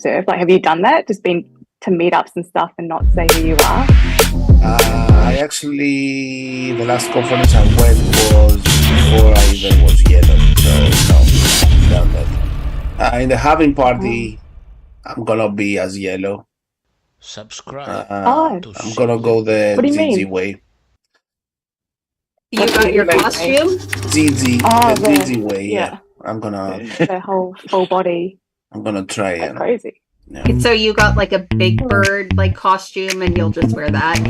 serve? Like, have you done that? Just been to meetups and stuff and not say who you are? I actually, the last conference I went was before I even was yellow, so no, done that. In the having party, I'm gonna be as yellow. Subscribe Oh, to I'm gonna go the what do you ZZ mean? way. You got your costume? ZZ, Oh, the ZZ way, yeah. yeah, I'm gonna the whole full body. try That's and crazy. yeah. So you got like a big bird like costume and you'll just wear that?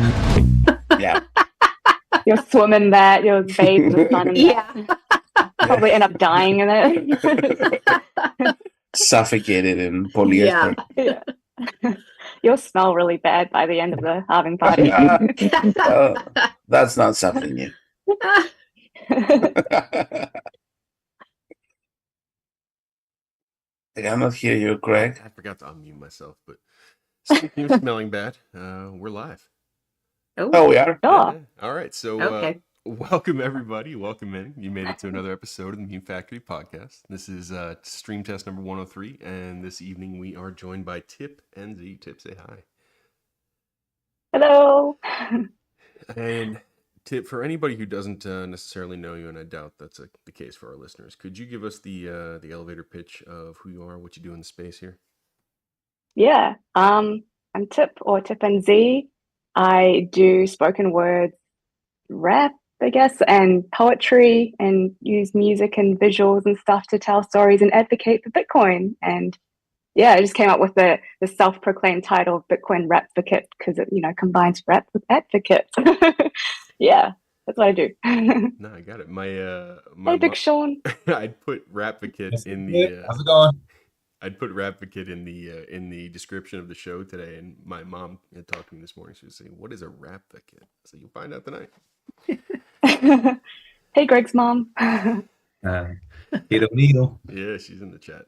Yeah. You'll swim in that, you'll bathe in the sun in that. Probably end up dying in it. Suffocated in polyester. Yeah. You'll smell really bad by the end of the halving party. That's not something new. I'm not hear you, Greg. I forgot to unmute myself, but speaking of smelling bad, we're live. Oh, we are? Oh, Yeah. All right, so Okay. welcome everybody. Welcome in. You made it to another episode of the Meme Factory podcast. This is stream test number 103, and this evening we are joined by Tip and Z. Tip, say hi. hello. And Tip, for anybody who doesn't necessarily know you, and I doubt that's the case for our listeners, could you give us the elevator pitch of who you are, what you do in the space here? Yeah, I'm Tip or Tip and Z. I do spoken word rap, I guess, and poetry, and use music and visuals and stuff to tell stories and advocate for Bitcoin. And yeah, I just came up with the self-proclaimed title of Bitcoin Rapvocate because it, combines rap with advocate. Yeah, that's what I do. No, I got it. Hey, Big Sean. I'd put Rapvocate in the. How's it going? I'd put Rapvocate in the description of the show today, and my mom had talked to me this morning. She was saying, "What is a Rapvocate?" So you'll find out tonight. Hey, Greg's mom. Kid O'Neil. Yeah, she's in the chat.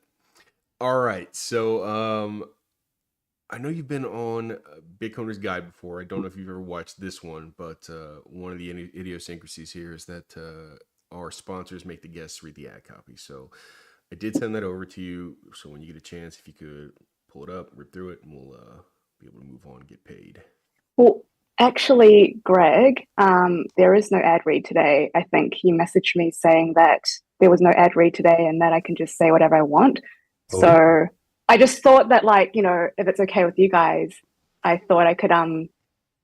All right, so I know you've been on Bitcoiner's Guide before. I don't know if you've ever watched this one, but one of the idiosyncrasies here is that our sponsors make the guests read the ad copy. So I did send that over to you. So when you get a chance, if you could pull it up, rip through it, and we'll be able to move on and get paid. Well, actually, Greg, there is no ad read today. I think you messaged me saying that there was no ad read today and that I can just say whatever I want. Oh. So I just thought that, if it's okay with you guys, I thought I could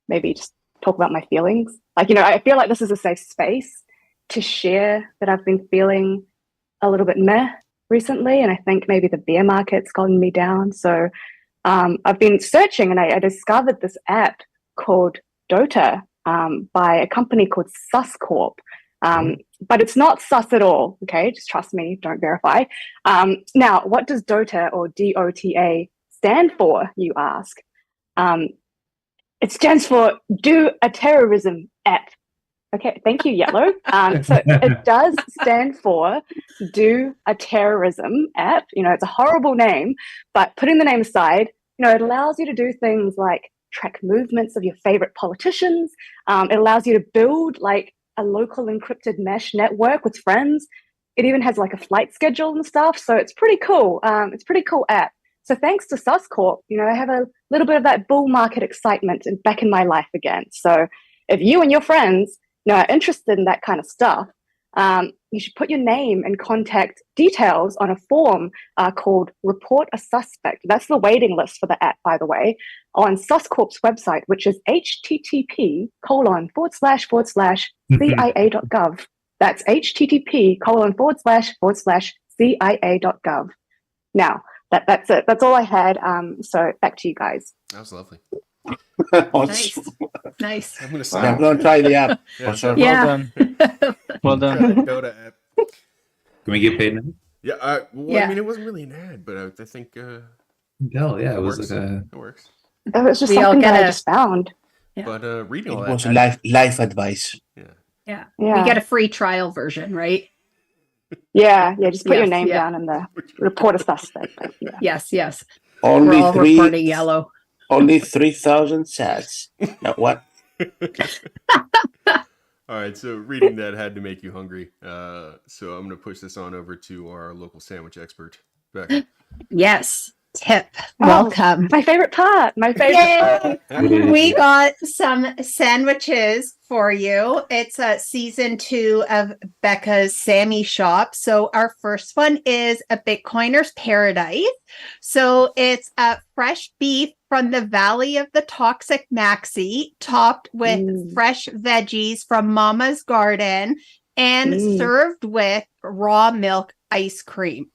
maybe just talk about my feelings. I feel like this is a safe space to share that I've been feeling a little bit meh recently, and I think maybe the bear market's gotten me down. So I've been searching, and I discovered this app called Dota by a company called Suscorp. But it's not sus at all, okay? Just trust me, don't verify. Now, what does Dota or DOTA stand for, you ask? It stands for Do a Terrorism App. Okay, thank you, Yellow. So it does stand for Do a Terrorism App. It's a horrible name, but putting the name aside, it allows you to do things like track movements of your favorite politicians. It allows you to build a local encrypted mesh network with friends. It even has a flight schedule and stuff. So it's pretty cool. It's a pretty cool app. So thanks to Suscorp, I have a little bit of that bull market excitement back in my life again. So if you and your friends, are interested in that kind of stuff, you should put your name and contact details on a form called Report a Suspect. That's the waiting list for the app, by the way, on Suscorp's website, which is http:// CIA.gov. That's http:// Now, that's it. That's all I had. So back to you guys. That was lovely. Nice. Nice. I'm gonna I'm gonna try the app. Yeah, For sure. Yeah. Well done. Dota app. Can we get paid now? Yeah. I mean, it wasn't really an ad, but I think Hell yeah, it was works. like a. It works. That was just We all something that I get just found. Yeah. But reading It all was that, life advice. Yeah. Yeah. We get a free trial version, right? Yeah. Just put your Yes, name yeah. down in the Report a Suspect. But yeah. Yes. Only We're all reporting yellow. Only 3,000 sats. Now what? All right, so reading that had to make you hungry. So I'm going to push this on over to our local sandwich expert, Becca. Yes. Tip. Oh, Welcome. my favorite part. My favorite part. We got some sandwiches for you. It's season 2 of Becca's Sammy Shop. So our first one is a Bitcoiner's Paradise. So it's fresh beef from the Valley of the Toxic Maxi, topped with fresh veggies from Mama's Garden and served with raw milk ice cream.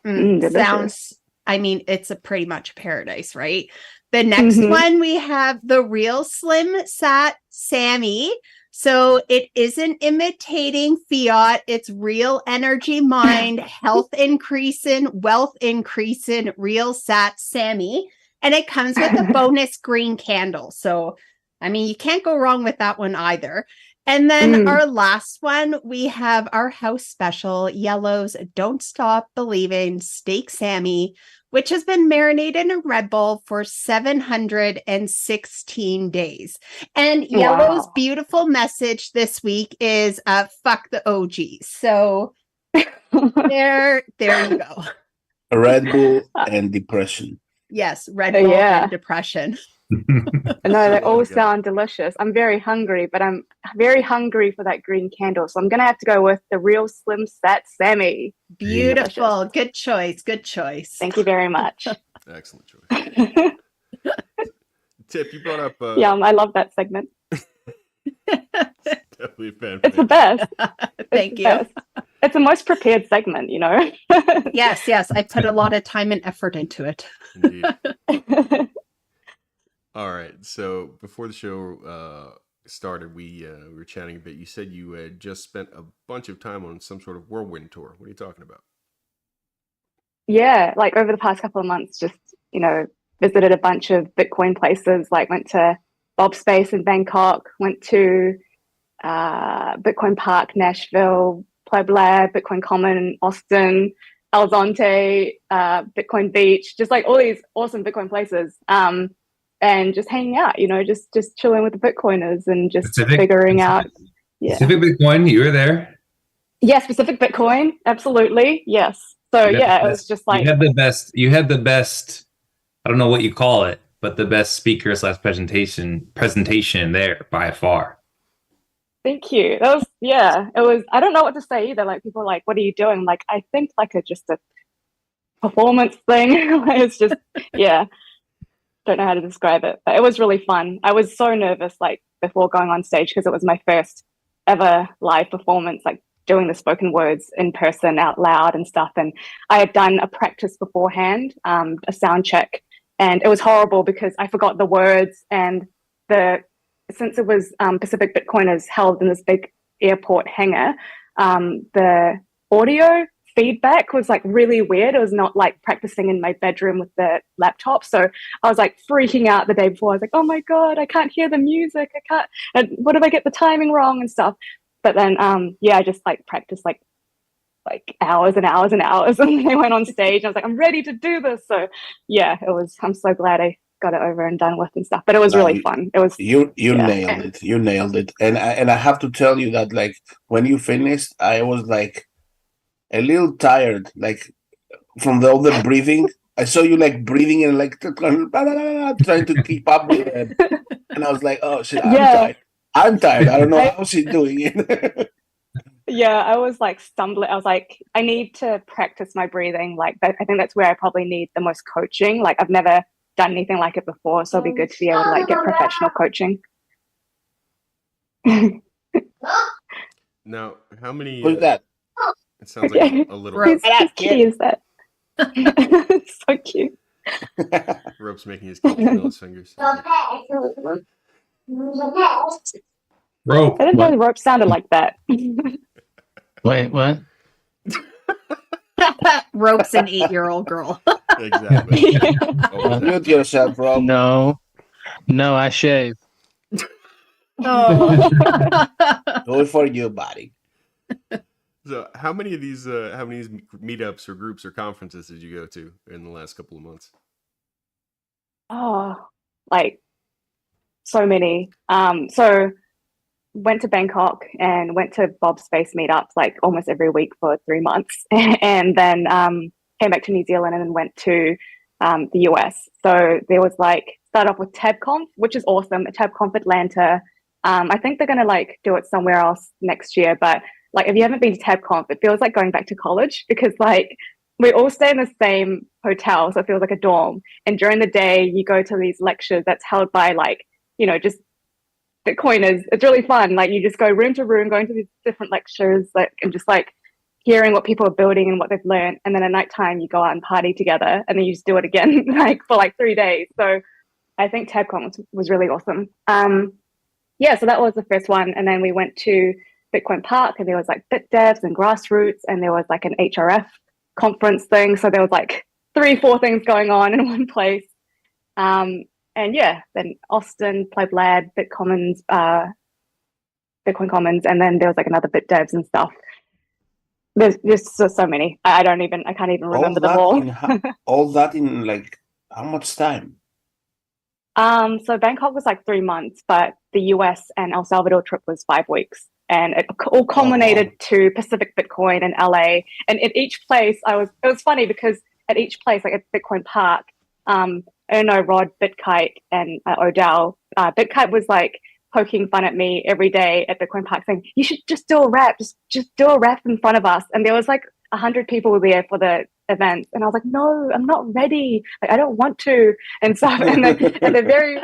Sounds, I mean, it's a pretty much paradise, right? The next one, we have the Real Slim Sat Sammy. So it isn't imitating fiat. It's real energy mind, health increasing, wealth increasing, Real Sat Sammy. And it comes with a bonus green candle. So, I mean, you can't go wrong with that one either. And then our last one, we have our house special, Yellow's Don't Stop Believing Steak Sammy, which has been marinated in Red Bull for 716 days. And Yellow's beautiful message this week is fuck the OGs. So there you go. Red Bull and depression. Yes, Red Bull and depression. No, they all sound delicious. I'm very hungry, but I'm very hungry for that green candle. So I'm going to have to go with the Real Slim Sat Sammy. Beautiful. Good choice. Good choice. Thank you very much. Excellent choice. Tip, you brought up... yeah, I love that segment. Definitely a fan. It's the best. Thank you. Best. It's the most prepared segment, you know? Yes. I put a lot of time and effort into it. Indeed. All right. So before the show started, we were chatting a bit. You said you had just spent a bunch of time on some sort of whirlwind tour. What are you talking about? Yeah, like over the past couple of months, just, you know, visited a bunch of Bitcoin places, like went to Bob Space in Bangkok, went to Bitcoin Park, Nashville, Pleb Lab, Bitcoin Common in Austin, El Zonte, Bitcoin Beach, just like all these awesome Bitcoin places. And just hanging out, you know, just chilling with the Bitcoiners and just figuring out. Yeah. Pacific Bitcoin, you were there. Yeah, specific Bitcoin, absolutely, yes. So yeah, it was just like you had the best. I don't know what you call it, but the best speaker / presentation there by far. Thank you. That was it was. I don't know what to say either. Like people are like, "What are you doing?" Like I think like just a performance thing. It's just don't know how to describe it, but it was really fun. I was so nervous like before going on stage because it was my first ever live performance, like doing the spoken words in person out loud and stuff. And I had done a practice beforehand, a sound check, and it was horrible because I forgot the words. And since it was Pacific Bitcoiners held in this big airport hangar, the audio feedback was like really weird. It was not like practicing in my bedroom with the laptop. So I was like freaking out the day before. I was like, oh my God, I can't hear the music. I can't, and what if I get the timing wrong and stuff? But then, I just like practiced like hours and hours and hours. And then I went on stage. I was like, I'm ready to do this. So yeah, I'm so glad I got it over and done with and stuff. But it was really fun. It was you nailed it. You nailed it. And I have to tell you that like when you finished, I was like a little tired, like from all the breathing. I saw you like breathing and like trying to keep up with it. And I was like, oh shit, I'm tired. I don't know how she's doing it. Yeah, I was like stumbling. I was like, I need to practice my breathing. Like, I think that's where I probably need the most coaching. Like, I've never done anything like it before, so it'll be good to be able to like get professional coaching. Now, how many? Who's that? It sounds like a little. Who's kitty is that? So cute. Rope's making his kitty on his fingers. Rope. I didn't know the rope sounded like that. Wait, what? Rope's an 8-year-old girl. Exactly. Mute yourself, bro. No, I shave. Oh. Do it for you, buddy. So, how many of these meetups or groups or conferences did you go to in the last couple of months? Oh, like so many. So went to Bangkok and went to Bob's Space meetups like almost every week for 3 months, and then came back to New Zealand and then went to the US. So there was like start off with TabConf, which is awesome. TabConf Atlanta. I think they're gonna like do it somewhere else next year. But like if you haven't been to TabConf, it feels like going back to college because like we all stay in the same hotel, so it feels like a dorm. And during the day, you go to these lectures that's held by like, just Bitcoiners. It's really fun. Like you just go room to room, going to these different lectures, like and just like hearing what people are building and what they've learned. And then at nighttime, you go out and party together, and then you just do it again, like for like 3 days. So I think TabCon was really awesome. Yeah, so that was the first one, and then we went to Bitcoin Park, and there was like Bit Devs and Grassroots, and there was like an HRF conference thing. So there was like 3-4 things going on in one place. And yeah, then Austin, Pleb Bitcommons, Bitcoin Commons, and then there was like another Bit Devs and stuff. There's just so many. I can't even remember them all. All that in like how much time? So Bangkok was like 3 months, but the US and El Salvador trip was 5 weeks. And it all culminated to Pacific Bitcoin in LA. And at each place, it was funny because at each place, like at Bitcoin Park, Erno, Rod, Bitkite, and Odell, Bitkite was like poking fun at me every day at Bitcoin Park saying, you should just do a rap, just do a rap in front of us. And there was like 100 people there for the event. And I was like, no, I'm not ready. Like, I don't want to. And so, and then at the very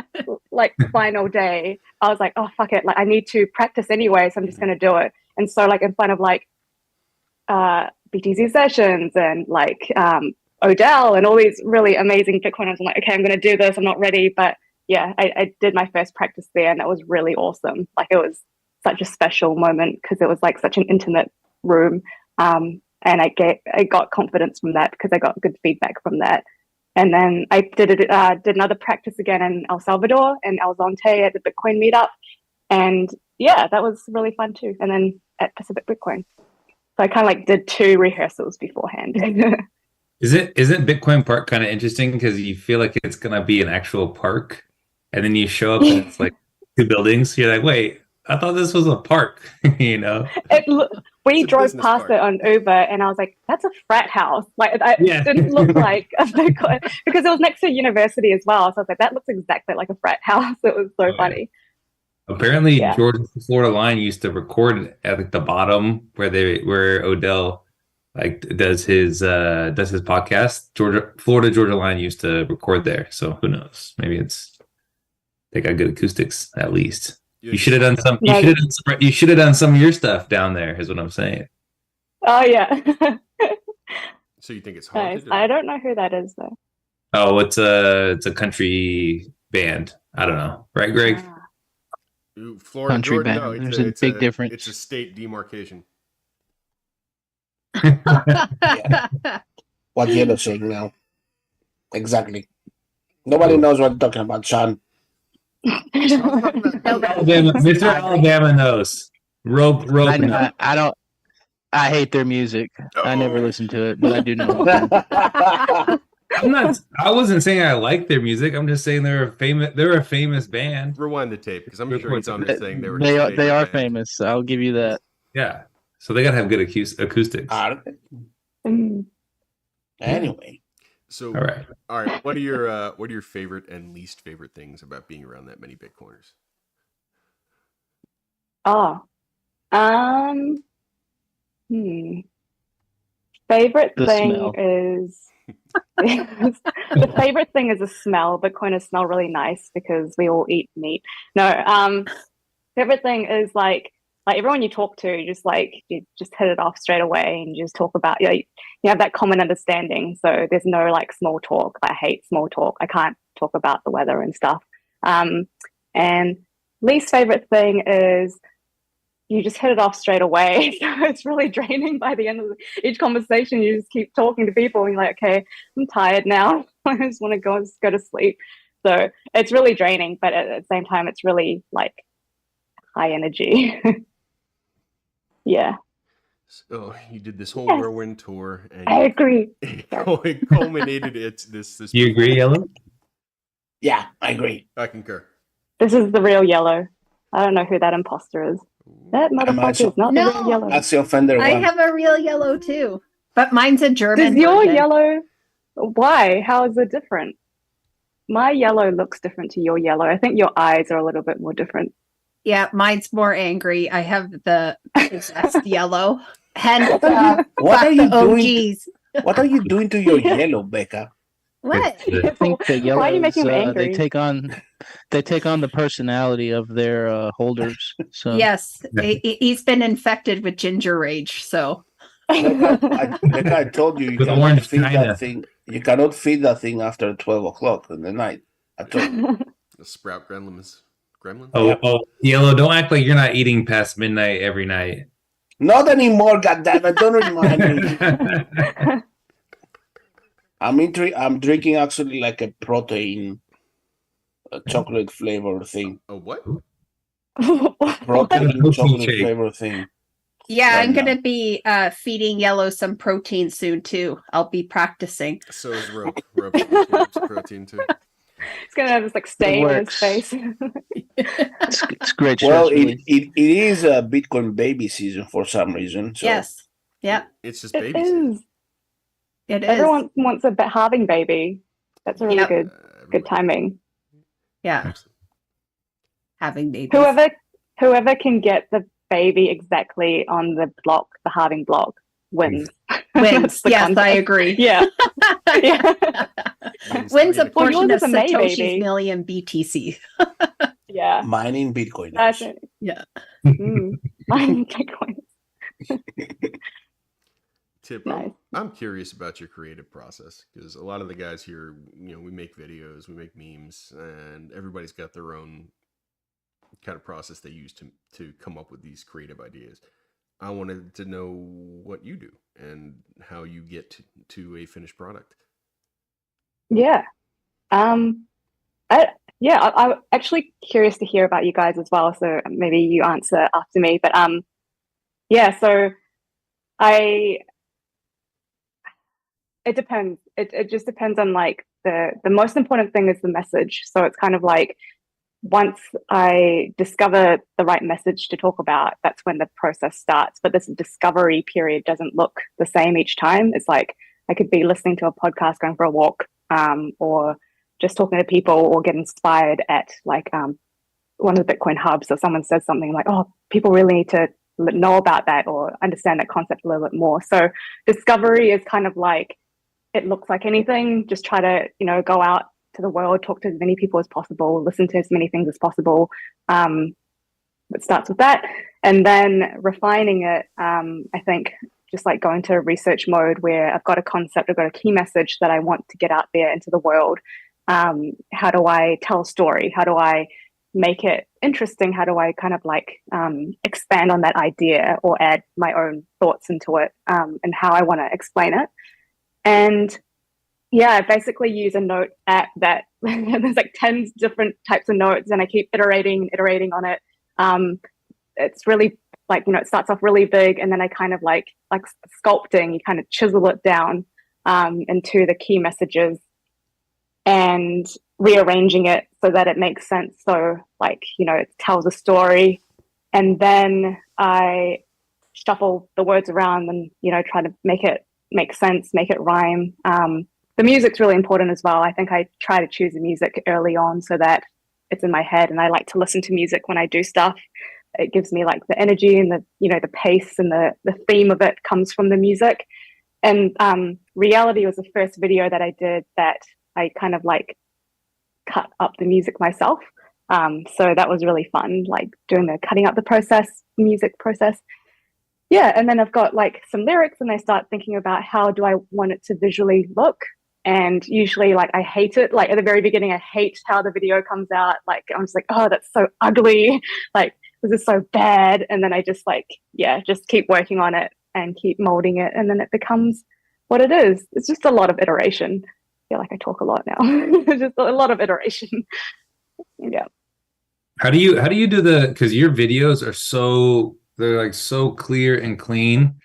like final day, I was like, oh, fuck it. Like I need to practice anyway. So I'm just going to do it. And so like in front of like BTC sessions and like Odell and all these really amazing Bitcoiners, I'm like, okay, I'm going to do this. I'm not ready. But yeah, I did my first practice there, and that was really awesome. Like it was such a special moment because it was like such an intimate room. And I got confidence from that because I got good feedback from that. And then I did another practice again in El Salvador and El Zonte at the Bitcoin meetup. And yeah, that was really fun too. And then at Pacific Bitcoin. So I kind of like did 2 rehearsals beforehand. Isn't Bitcoin Park kind of interesting because you feel like it's gonna be an actual park, and then you show up and it's like 2 buildings. You're like, wait, I thought this was a park. We drove past it on Uber, and I was like, "That's a frat house." Like, it didn't look like a Bitcoin because it was next to a university as well. So I was like, "That looks exactly like a frat house." It was so funny. Apparently, Florida Line used to record at like the bottom where Odell like does his podcast. Georgia Line used to record there. So who knows? Maybe they got good acoustics at least. You should have done some. You should have done some of your stuff down there. Is what I'm saying. Oh yeah. So you think it's haunted? Nice. I don't know who that is though. Oh, it's a country band. I don't know, right, Greg? Florida Country Jordan, band. no, There's a big difference. It's a state demarcation. What you're saying now? Exactly. Nobody knows what I'm talking about, Sean. Mr. Alabama knows. Rope. I hate their music. I never listen to it, but I do know. I wasn't saying I like their music. I'm just saying they're a famous band. Rewind the tape because I'm sure he's on there saying they are famous. I'll give you that. Yeah. So they gotta have good acoustics. Anyway. So all right. What are your favorite and least favorite things about being around that many Bitcoiners? Favorite thing is the favorite thing is a smell. Bitcoiners smell really nice because we all eat meat. No, favorite thing is like everyone you talk to, you just hit it off straight away and you just talk about you have that common understanding. So there's no like small talk. I hate small talk. I can't talk about the weather and stuff. And least favorite thing is you just hit it off straight away. So it's really draining by the end of each conversation. You just keep talking to people and you're like, okay, I'm tired now. I just want to go to sleep. So it's really draining, but at the same time, it's really like high energy. Yeah. So you did this whole whirlwind tour, and I agree. It culminated. It's this. You agree, Yellow? Yeah, I agree. I concur. This is the real Yellow. I don't know who that imposter is. That motherfucker is not the real Yellow. That's the offender I one. have a real Yellow too, but mine's a German. Does your version. Yellow Why? How is it different? My yellow looks different to your yellow. I think your eyes are a little bit more different. Yeah, mine's more angry. I have the possessed yellow. And What are you doing? OGs. What are you doing to your yellow, Becca? What? I think the yellows, Why are you making them angry? they take on the personality of their holders. So Yes, he's been infected with ginger rage. So Becca, I told you With cannot orange feed China. that thing. You cannot feed that thing after 12 o'clock in the night. I told you. The sprout gremlins. Gremlins? Oh, Yellow, don't act like you're not eating past midnight every night. Not anymore, goddammit. Don't remind me. I'm drinking actually like a protein, a chocolate flavor thing. A what? Protein Protein chocolate shake. flavor thing. yeah, Right I'm now. gonna be feeding Yellow some protein soon too. I'll be practicing. So is Rope. Rope protein too. It's gonna have this like stain on his works. face. it's great stress Well, relief. it is a Bitcoin baby season for some reason. So. Yes. Yeah, It's just It baby season. is. it is. Everyone wants a halving baby. That's a really Yep. good Everybody- timing. Yeah, having babies. Whoever can get the baby exactly on the block, the halving block, wins. Wins. That's the Yes, I contest. agree. Yeah. Yeah. Wins a Well, portion yours of is a May Satoshi's baby. million BTC. Yeah. Mining Bitcoin. That's it. Yeah. Mine Bitcoin. Tip, Nice. I'm curious about your creative process because a lot of the guys here, we make videos, we make memes, and everybody's got their own kind of process they use to come up with these creative ideas. I wanted to know what you do and how you get to a finished product. Yeah. I'm actually curious to hear about you guys as well. So maybe you answer after me. But yeah, so it depends. It just depends on like the most important thing is the message. So it's kind of like once I discover the right message to talk about, that's when the process starts. But this discovery period doesn't look the same each time. It's like I could be listening to a podcast, going for a walk, or just talking to people, or get inspired at like one of the Bitcoin hubs, or someone says something like, "Oh, people really need to know about that or understand that concept a little bit more." So discovery is kind of like, it looks like anything. Just try to go out to the world, talk to as many people as possible, listen to as many things as possible. It starts with that, and then refining it. I think just like going to research mode where I've got a concept, I've got a key message that I want to get out there into the world. How do I tell a story? How do I make it interesting? How do I kind of like expand on that idea or add my own thoughts into it, and how I want to explain it? And yeah, I basically use a note app that there's like 10 different types of notes, and I keep iterating on it. It's really like, it starts off really big, and then I kind of like sculpting, you kind of chisel it down into the key messages and rearranging it so that it makes sense. So like, it tells a story, and then I shuffle the words around and, try to make it make sense, make it rhyme. The music's really important as well. I think I try to choose the music early on so that it's in my head, and I like to listen to music when I do stuff. It gives me like the energy and the pace, and the theme of it comes from the music. And Reality was the first video that I did that I kind of like cut up the music myself. So that was really fun, like doing the cutting up the music process. Yeah, and then I've got like some lyrics, and I start thinking about how do I want it to visually look. And usually, like, I hate it. Like at the very beginning, I hate how the video comes out. Like I'm just like, oh, that's so ugly. Like this is so bad. And then I just just keep working on it and keep molding it, and then it becomes what it is. It's just a lot of iteration. I feel like I talk a lot now. It's just a lot of iteration. Yeah. How do you do because your videos are they're like so clear and clean.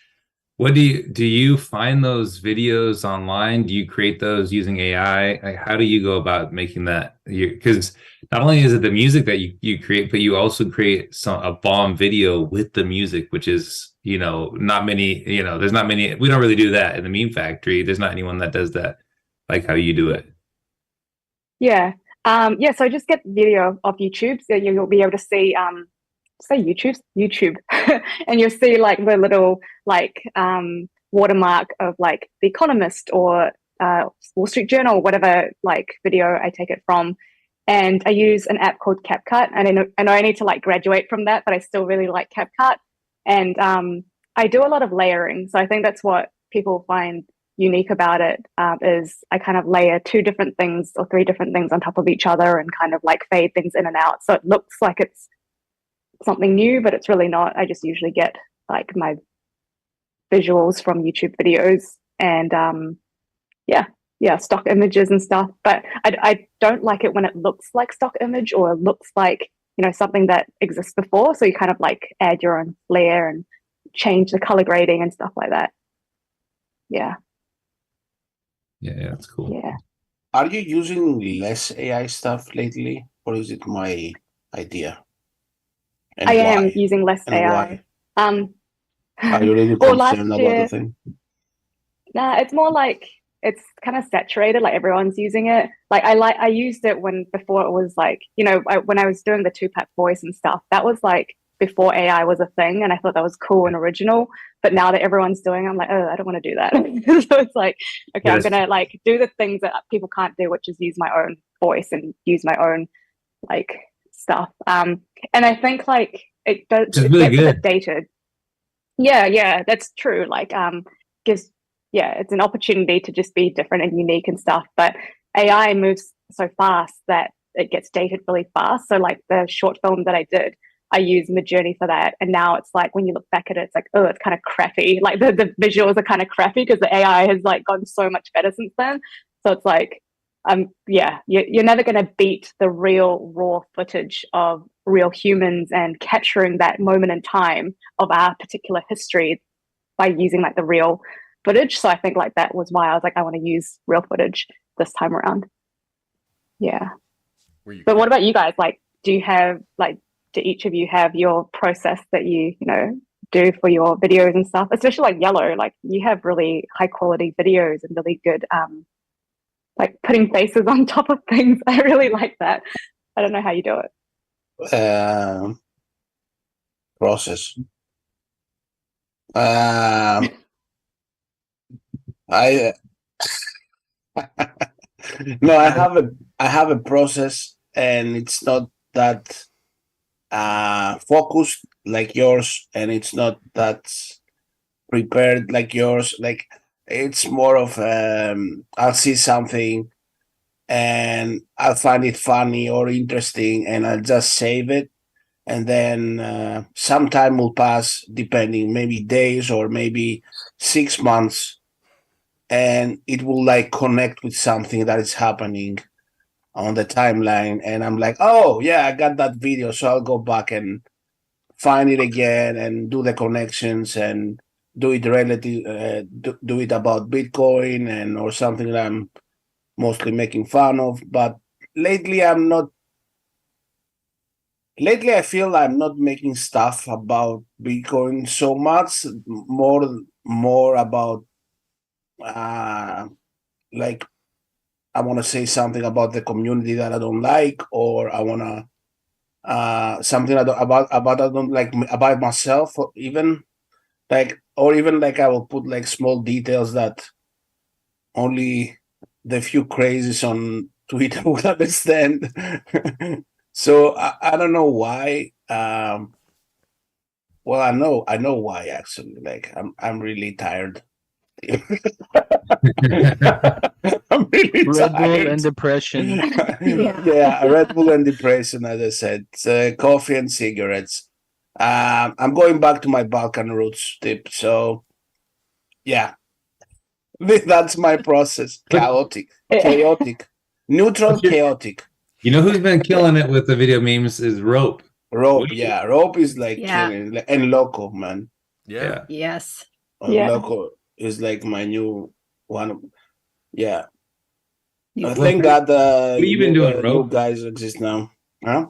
What do you find those videos online? Do you create those using AI? Like, how do you go about making that? Because not only is it the music that you create, but you also create a bomb video with the music, which is, not many, there's not many, we don't really do that in the meme factory. There's not anyone that does that. like how you do it? Yeah. Yeah, so just get video of YouTube. So you'll be able to see say YouTube. And you'll see like the little like watermark of like The Economist or Wall Street Journal, whatever like video I take it from. And I use an app called CapCut. And I know I need to like graduate from that, but I still really like CapCut. And I do a lot of layering. So I think that's what people find unique about it, is I kind of layer 2 different things or 3 different things on top of each other and kind of like fade things in and out. So it looks like it's something new, but it's really not. I just usually get like my visuals from YouTube videos and stock images and stuff. But I don't like it when it looks like stock image or looks like, you know, something that exists before. So you kind of like add your own flair and change the color grading and stuff like that. Yeah. Yeah, that's cool. Yeah. Are you using less AI stuff lately, or is it my idea? And I why? am using less And AI. why? Are you really Well, last concerned about the year, thing? nah, it's more like it's kind of saturated, like everyone's using it. Like I used it before it was like, you know, when I was doing the 2-pack voice and stuff, that was like before AI was a thing, and I thought that was cool and original. But now that everyone's doing it, I'm like, oh, I don't want to do that. So it's like, okay, I'm gonna like do the things that people can't do, which is use my own voice and use my own like stuff. And I think like it It's gets really a good. bit dated. Yeah, that's true. Like gives it's an opportunity to just be different and unique and stuff. But AI moves so fast that it gets dated really fast. So like the short film that I did, I used Midjourney for that. And now it's like when you look back at it, it's like, oh, it's kind of crappy. Like the visuals are kind of crappy because the AI has like gotten so much better since then. So it's like, you're never going to beat the real raw footage of real humans and capturing that moment in time of our particular history by using like the real footage. So I think like that was why I was like, I want to use real footage this time around. Yeah. But what about you guys? Like, do each of you have your process that you do for your videos and stuff? Especially like Yellow, like you have really high quality videos and really good like putting faces on top of things. I really like that. I don't know how you do it. Process. I no, I have a process, and it's not that focused like yours, and it's not that prepared like yours. Like it's more of I'll see something and I'll find it funny or interesting, and I'll just save it, and then some time will pass, depending, maybe days or maybe 6 months, and it will like connect with something that is happening on the timeline, and I'm like, oh yeah, I got that video, so I'll go back and find it again and do the connections and do it do it about Bitcoin and or something that I'm mostly making fun of. But lately I feel I'm not making stuff about Bitcoin so much, more about like I want to say something about the community that I don't like, or I want to something about I don't like about myself, or even like I will put like small details that only the few crazies on Twitter will understand. So I don't know why. Well, I know why actually. Like I'm really tired. I'm really Red Bull tired. and depression. Yeah, Red Bull and depression, as I said. Coffee and cigarettes. I'm going back to my Balkan roots tip. So, yeah, that's my process. Chaotic, neutral, chaotic. You know who's been killing it with the video memes is Rope. Rope, yeah, Rope is like Yeah. killing, and Loco, man. Yeah. Yes. Yeah. Loco is like my new one. Yeah. You- I think that What have you been doing, new Rope? guys exist now. Huh?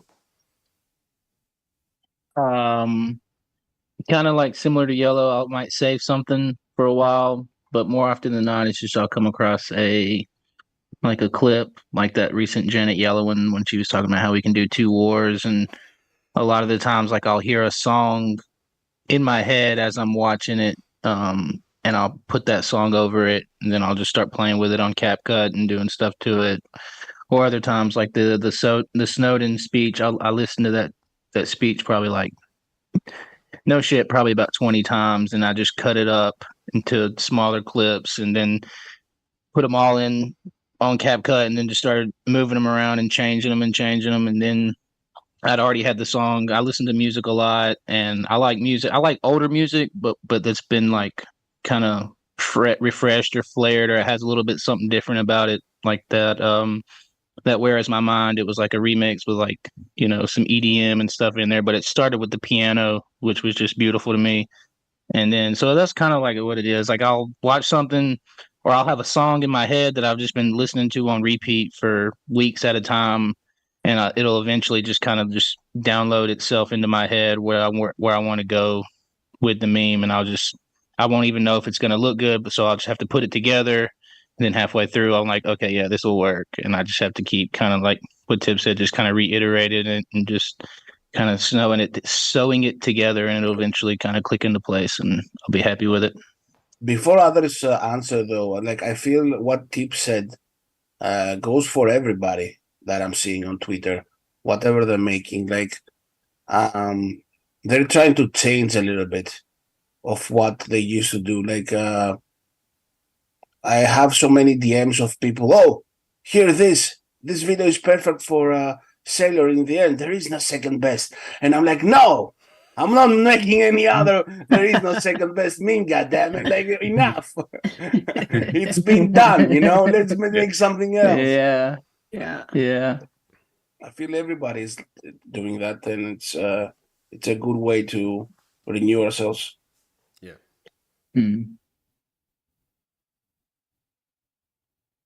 Kind of like similar to Yellow. I might save something for a while, but more often than not, it's just I'll come across a like a clip, like that recent Janet Yellen one when she was talking about how we can do two wars. And a lot of the times, like I'll hear a song in my head as I'm watching it, and I'll put that song over it, and then I'll just start playing with it on CapCut and doing stuff to it. Or other times, like the Snowden speech, I listen to that speech probably like no shit, probably about 20 times, and I just cut it up into smaller clips, and then put them all in on CapCut, and then just started moving them around and changing them and then I'd already had the song. I listen to music a lot, and I like music. I like older music, but that's been like kind of refreshed or flared, or it has a little bit something different about it, like that. That Whereas My Mind, it was like a remix with like some EDM and stuff in there, but it started with the piano, which was just beautiful to me. And then, so that's kind of like what it is. Like I'll watch something, or I'll have a song in my head that I've just been listening to on repeat for weeks at a time, and it'll eventually just kind of just download itself into my head where I want to go with the meme, and I won't even know if it's going to look good, but so I'll just have to put it together. And then halfway through, I'm like, okay, yeah, this will work, and I just have to keep kind of like what Tip said, just kind of reiterating it and just kind of sewing it together, and it'll eventually kind of click into place, and I'll be happy with it. Before others answer, though, like I feel what Tip said goes for everybody that I'm seeing on Twitter, whatever they're making. Like, they're trying to change a little bit of what they used to do. Like, I have so many DMs of people. Oh, hear this. This video is perfect for Sailor in the end. There is no second best. And I'm like, no, I'm not making any other. There is no second best meme, goddammit. Like, enough. It's been done, Let's make something else. Yeah. I feel everybody's doing that, and it's a good way to renew ourselves. Yeah. Mm.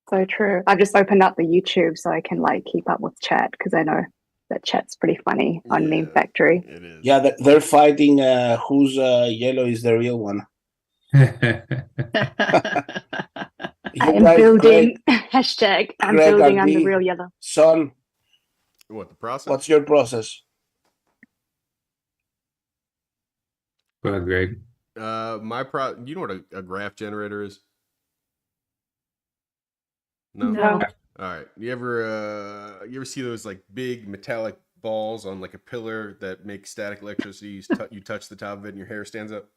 So true. I've just opened up the YouTube so I can like keep up with chat, because I know that chat's pretty funny on Meme Factory. It is. Yeah, they're fighting whose yellow is the real one. I'm building hashtag. I'm building. I'm the real yellow. Son, What the process? what's your process? Go ahead, Greg. You know what a graph generator is? No. No. All right. You ever see those like big metallic balls on like a pillar that make static electricity? You touch the top of it and your hair stands up.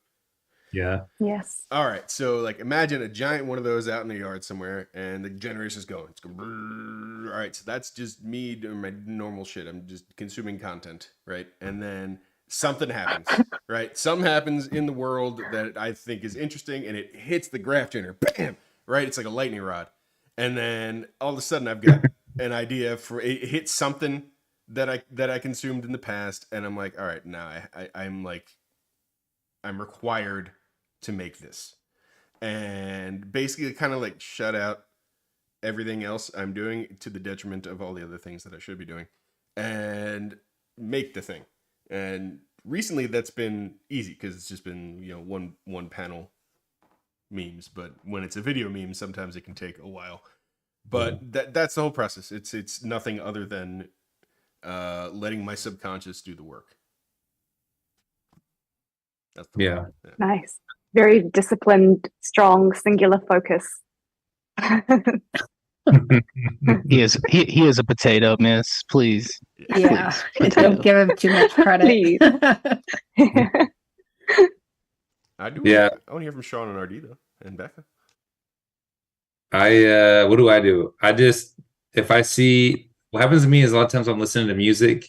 Yeah. Yes. All right. So like imagine a giant one of those out in the yard somewhere, and the generator's going. It's going. All right. So that's just me doing my normal shit. I'm just consuming content, right? And then something happens, right? Something happens in the world that I think is interesting, and it hits the graph generator. Bam! Right? It's like a lightning rod. And then all of a sudden I've got an idea for it hits something that I consumed in the past, and I'm like, all right, now I'm required to make this, and basically kind of like shut out everything else I'm doing to the detriment of all the other things that I should be doing, and make the thing. And recently that's been easy because it's just been one panel memes, but when it's a video meme, sometimes it can take a while. But that's the whole process. It's nothing other than letting my subconscious do the work. That's yeah. Nice. Very disciplined, strong, singular focus. He is a potato, miss. Please. Yeah. Please, Don't give him too much credit. Please. I do. Yeah. I want to hear from Sean and Ardita and Becca. What do I do? If I see, what happens to me is a lot of times I'm listening to music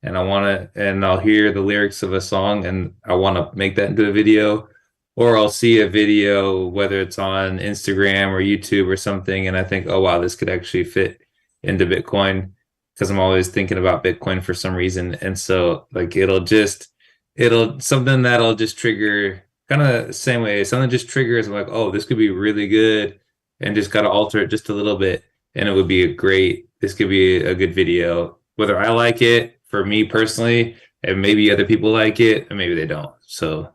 and I'll hear the lyrics of a song and I want to make that into a video, or I'll see a video, whether it's on Instagram or YouTube or something, and I think, oh wow, this could actually fit into Bitcoin, because I'm always thinking about Bitcoin for some reason. And so like something that'll just trigger, kind of the same way, something just triggers. I'm like, oh, this could be really good, and just got to alter it just a little bit, and it would be this could be a good video, whether I like it for me personally, and maybe other people like it, and maybe they don't. So,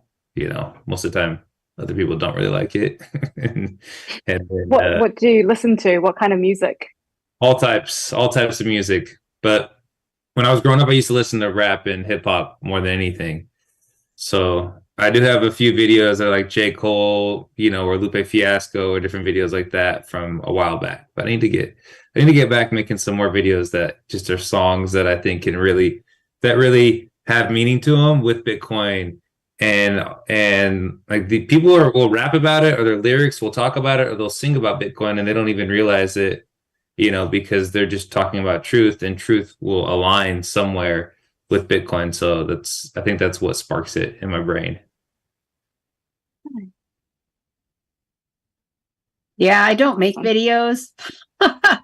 most of the time, other people don't really like it. and then, what do you listen to? What kind of music all types of music. But when I was growing up, I used to listen to rap and hip hop more than anything. So I do have a few videos that are like J. Cole, or Lupe Fiasco, or different videos like that from a while back. But I need to get back making some more videos that just are songs that I think really have meaning to them with Bitcoin. And like the people will rap about it, or their lyrics will talk about it, or they'll sing about Bitcoin and they don't even realize it, because they're just talking about truth, and truth will align somewhere with Bitcoin. So I think that's what sparks it in my brain. Yeah, I don't make videos. I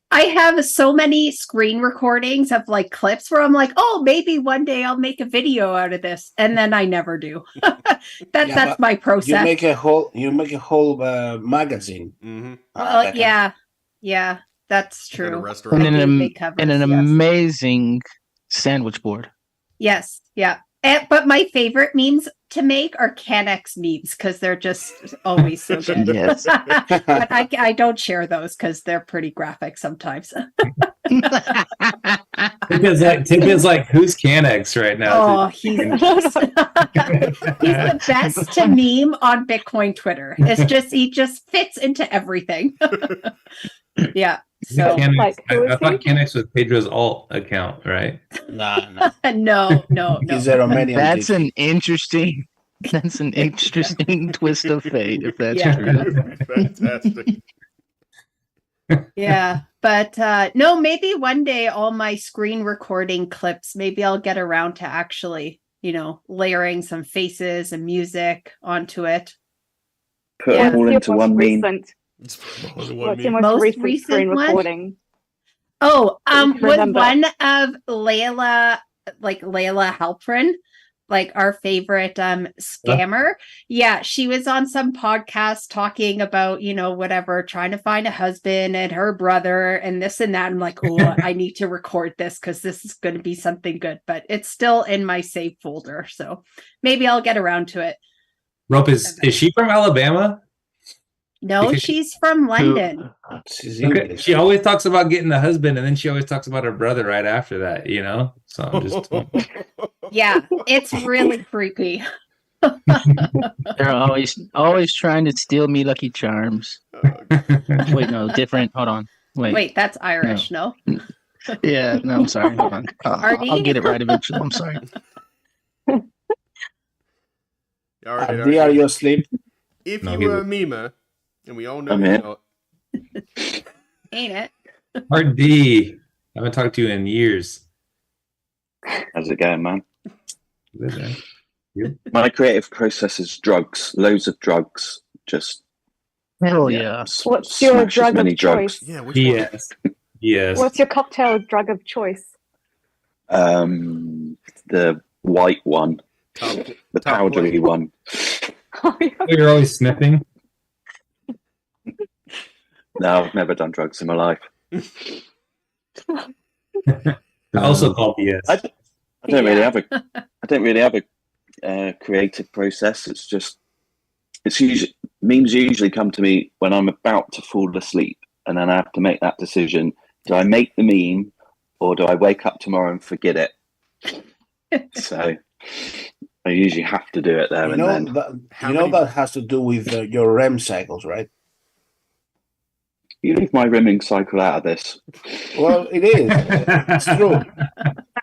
have so many screen recordings of like clips where I'm like, oh, maybe one day I'll make a video out of this, and then I never do. That's my process. You make a whole magazine. Mm-hmm. Well, yeah, that's true. And an amazing sandwich board. Yes, yeah. But my favorite memes to make are CanX memes because they're just always so good. Yes. But I don't share those because they're pretty graphic sometimes. Tip is like, who's CanX right now? Oh, he's the best to meme on Bitcoin Twitter. He just fits into everything. Yeah. So I thought CanX was Pedro's alt account, right? No. No. Is there a many? That's an interesting twist of fate, if that's true. Fantastic. Yeah, but no, maybe one day all my screen recording clips, maybe I'll get around to actually, layering some faces and music onto it. Put them all into one meme. What's your most recent screen recording? Oh, was one of Layla Halprin, like our favorite scammer. Yeah, she was on some podcast talking about, whatever, trying to find a husband and her brother and this and that. I'm like, oh, I need to record this because this is going to be something good, but it's still in my save folder. So maybe I'll get around to it. Rope, is she from Alabama? No, she's from London. Okay. She always talks about getting a husband, and then she always talks about her brother right after that, So I'm just yeah, it's really creepy. They're always trying to steal me Lucky Charms. Wait, no, different. Hold on. Wait, that's Irish, no? Yeah, no, I'm sorry. Hold on. I'll get it right eventually. I'm sorry. All right. Are you asleep? If you were a memer, and we all know you're not. Ain't it? RD, I haven't talked to you in years. How's it going, man? My creative process is drugs, loads of drugs. Just hell yeah. What's your drug of choice? Yeah, yes. What's your cocktail drug of choice? The white one, the powdery one. You're always sniffing. No, I've never done drugs in my life. Also called BS. I don't really have a creative process. Memes usually come to me when I'm about to fall asleep, and then I have to make that decision: do I make the meme, or do I wake up tomorrow and forget it? So I usually have to do it there and then. That has to do with your REM cycles, right? You leave my rimming cycle out of this. Well, it is. It's true.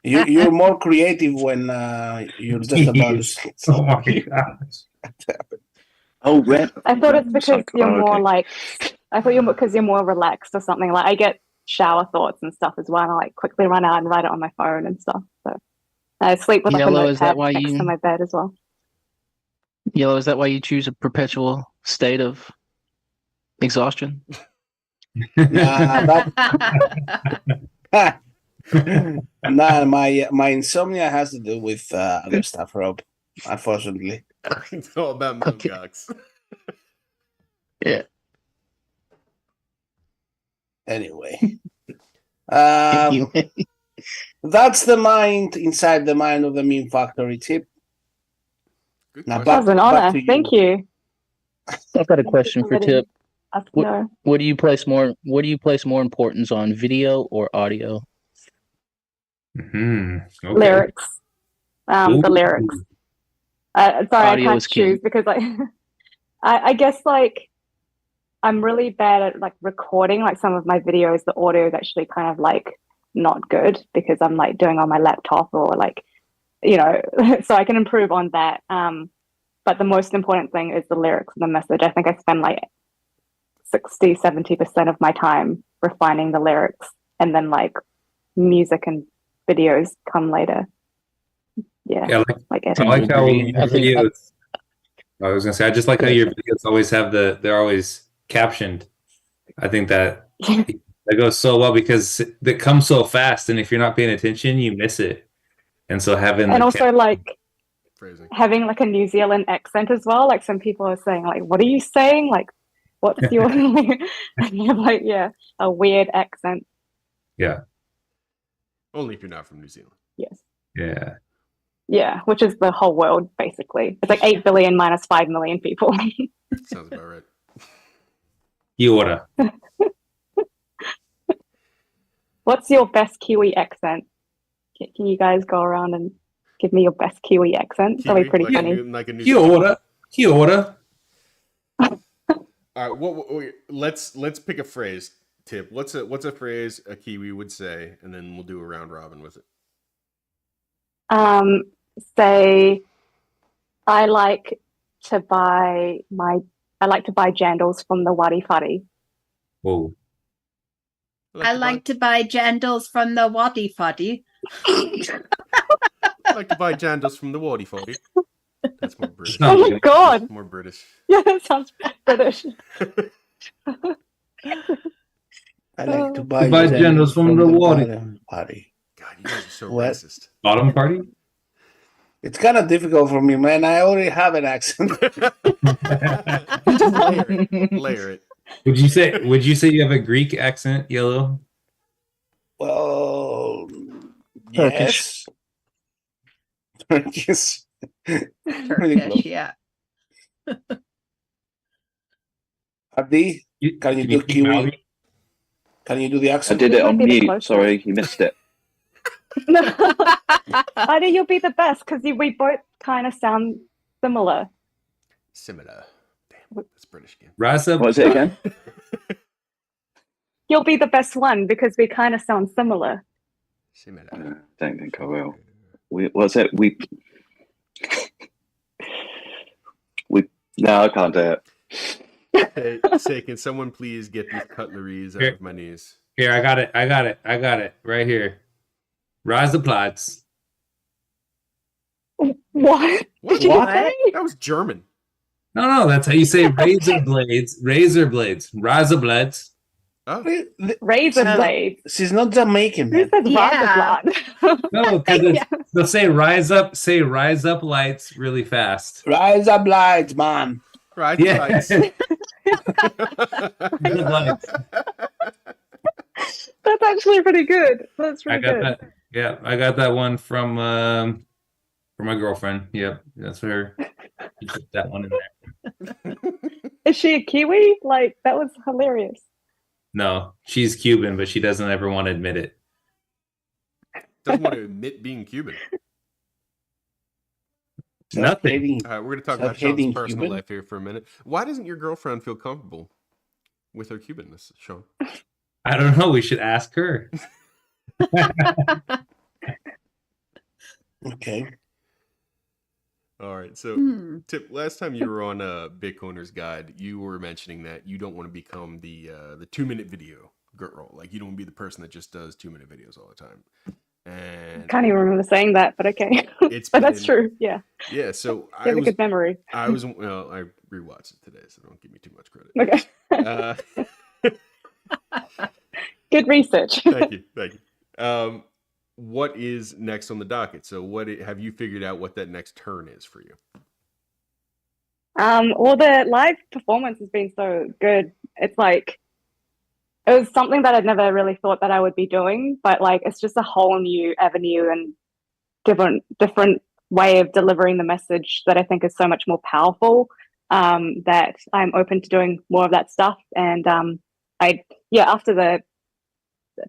You're more creative when you're just about to sleep. Oh my gosh. Oh, REM. I thought it's because you're more because you're more relaxed or something. Like I get shower thoughts and stuff as well. And I quickly run out and write it on my phone and stuff. So I sleep with a notepad next to my bed as well. Yellow, is that why you choose a perpetual state of exhaustion? Nah, my insomnia has to do with other stuff, Rob. Unfortunately, it's all about mooncox. Yeah. Anyway, that's the mind inside the mind of the meme factory. Tip. That was an honor. Thank you. I've got a question for Tip. No. What do you place more importance on, video or audio? Okay. Lyrics. The lyrics. Sorry, Audio I can't is king. choose because like I guess like I'm really bad at like recording like some of my videos. The audio is actually kind of like not good because I'm like doing on my laptop or like, so I can improve on that. But the most important thing is the lyrics and the message. I think I spend like 60-70% of my time refining the lyrics, and then like music and videos come later. Yeah, like I like how agree. your videos. I was gonna say, I just like how your videos always have they're always captioned. I think that goes so well because they come so fast, and if you're not paying attention, you miss it. And so and also like phrasing, having like a New Zealand accent as well. Like some people are saying like, "What are you saying?" Like, what's your and you have like a weird accent. Yeah. Only if you're not from New Zealand. Yes. Yeah. Yeah, which is the whole world basically. It's like 8 billion minus 5 million people. Sounds about right. You order. What's your best Kiwi accent? Can you guys go around and give me your best Kiwi accent? That'll be pretty like funny. You order. All right, let's pick a phrase. Tip. What's a phrase a Kiwi would say, and then we'll do a round robin with it. Say, I like to buy jandals from the Wari Whare. Whoa. I like to buy jandals from the Wadi Fadi. I like to buy jandals from the Wadi Fadi. That's more British. Oh my god! That's more British. Yeah, that sounds British. I like to buy jandals from the bottom party. God, you guys are so What? racist. Bottom party? It's kind of difficult for me, man. I already have an accent. Just layer it. Would you say you have a Greek accent, Yellow? Well, Turkish. Turkish. Turkish, yeah. Abdi, can you do Kiwi? Maori? Can you do the I accent? did it on Might be the mute. closest. Sorry, you missed it. I think you'll be the best because we both kind of sound similar. Similar. Damn, that's British again. Rise up. What was it again? You'll be the best one because we kind of sound similar. Similar. Don't think I will. We no, I can't do it. Say, can someone please get these cutleries out of my knees? Here, I got it. Right here. Rise the plots. What? What? What? That was German. No, that's how you say razor blades. Razor blades. Razor blades. Oh. Razor blades. She's not Jamaican, Who man. says Yeah. razor blade? No, because they'll say rise up lights really fast. Rise up lights, man. Right. Yeah. Lights. Lights. That's actually pretty good. That's really good. That. Yeah, I got that one from my girlfriend. Yep, that's her. You put that one in there. Is she a Kiwi? Like, that was hilarious. No, she's Cuban, but she doesn't ever want to admit it. Doesn't want to admit being Cuban. Nothing. All right, we're going to talk about Sean's personal life here for a minute. Why doesn't your girlfriend feel comfortable with her Cubanness, Sean? I don't know. We should ask her. Okay. All right. So, Tip, last time you were on Bitcoiner's Guide, you were mentioning that you don't want to become the 2-minute video girl. Like, you don't want to be the person that just does 2-minute videos all the time. And I can't even remember saying that, but okay. But that's true. Yeah. Yeah. So you have a good memory. I rewatched it today, so don't give me too much credit. Okay. Good research. Thank you. What is next on the docket? So have you figured out what that next turn is for you? Well, the live performance has been so good. It's like, it was something that I'd never really thought that I would be doing, but like, it's just a whole new avenue and different way of delivering the message that I think is so much more powerful. that I'm open to doing more of that stuff. And after the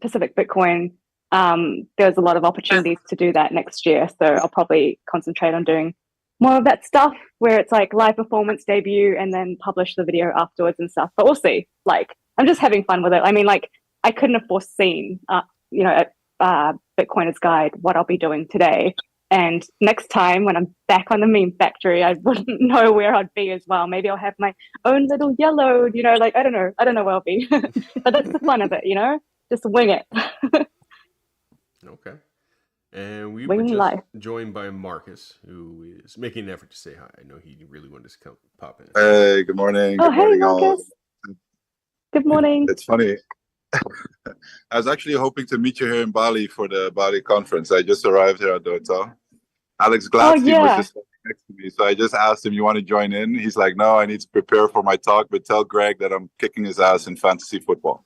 Pacific Bitcoin, there's a lot of opportunities to do that next year. So I'll probably concentrate on doing more of that stuff where it's like live performance debut and then publish the video afterwards and stuff. But we'll see. Like, I'm just having fun with it. I mean, like, I couldn't have foreseen, at Bitcoiner's Guide what I'll be doing today. And next time when I'm back on the meme factory, I wouldn't know where I'd be as well. Maybe I'll have my own little yellow, like, I don't know where I'll be. But that's the fun of it, just wing it. Okay. And we Winging were just life. joined by Marcus, who is making an effort to say hi. I know he really wanted to pop in. Hey, good morning. Oh, Good morning, hey, Marcus. all. Good morning. It's funny. I was actually hoping to meet you here in Bali for the Bali conference. I just arrived here at the hotel. Alex Gladstein was just next to me, so I just asked him, "You want to join in?" He's like, "No, I need to prepare for my talk, but tell Greg that I'm kicking his ass in fantasy football."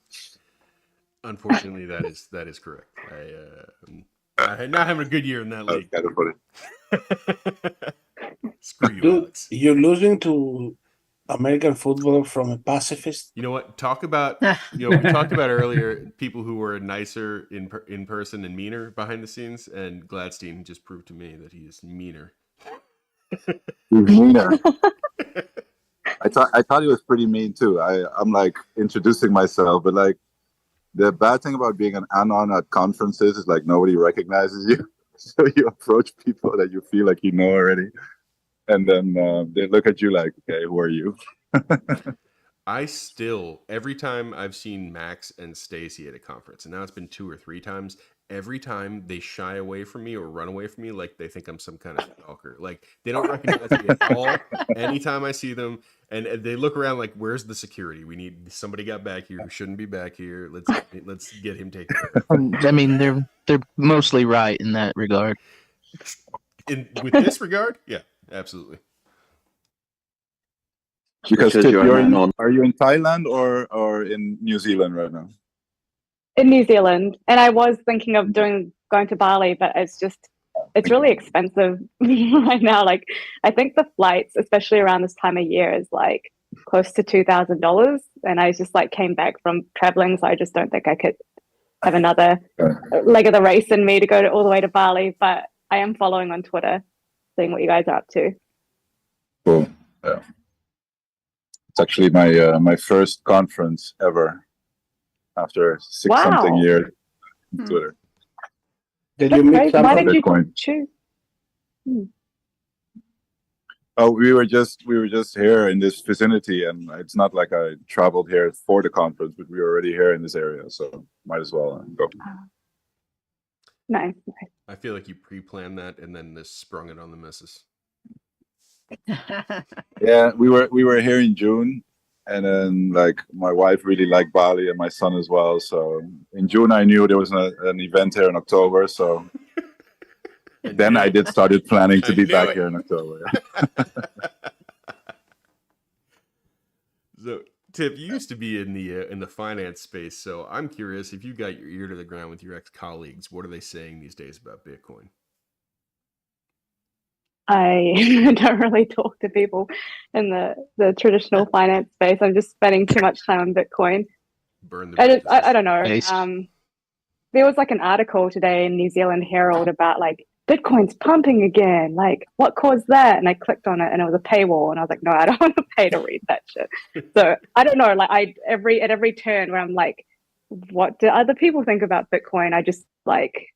Unfortunately, that is correct. I'm not having a good year in that league. Kind of funny. Screw you, Dude, Alex. you're losing to American football from a pacifist. You know what? Talk about we talked about earlier people who were nicer in person and meaner behind the scenes, and Gladstein just proved to me that he is meaner. Meaner. I thought he was pretty mean too. I'm like introducing myself, but like the bad thing about being an anon at conferences is like nobody recognizes you, so you approach people that you feel like you know already. And then they look at you like, okay, who are you? I still, every time I've seen Max and Stacy at a conference, and now it's been 2 or 3 times, every time they shy away from me or run away from me like they think I'm some kind of stalker. Like, they don't recognize me at all anytime I see them. And they look around like, where's the security? We need somebody got back here who shouldn't be back here. Let's get him taken care of. I mean, they're mostly right in that regard. With this regard, yeah, absolutely. Because Tip, are you in Thailand or in New Zealand right now? In New Zealand, and I was thinking of going to Bali, but it's really expensive right now. Like, I think the flights, especially around this time of year, is like close to $2,000. And I just like came back from traveling, so I just don't think I could have another leg of the race in me to go all the way to Bali. But I am following on Twitter, seeing what you guys are up to. Cool. Yeah. It's actually my first conference ever after 6-something years on Twitter. Did you meet some Why did Bitcoin? you choose? Oh, we were just here in this vicinity, and it's not like I traveled here for the conference, but we were already here in this area, so might as well go. Nice. I feel like you pre-planned that and then this sprung it on the missus. Yeah, we were here in June, and then like my wife really liked Bali and my son as well. So in June I knew there was an event here in October. So then I started planning to be back here in October. So Tip, you used to be in the finance space, so I'm curious if you got your ear to the ground with your ex-colleagues. What are they saying these days about Bitcoin? I don't really talk to people in the traditional finance space. I'm just spending too much time on Bitcoin. Burn the I don't know. There was like an article today in New Zealand Herald about like Bitcoin's pumping again. Like, what caused that? And I clicked on it, and it was a paywall. And I was like, no, I don't want to pay to read that shit. So I don't know. Like, at every turn where I'm like, what do other people think about Bitcoin? I just like,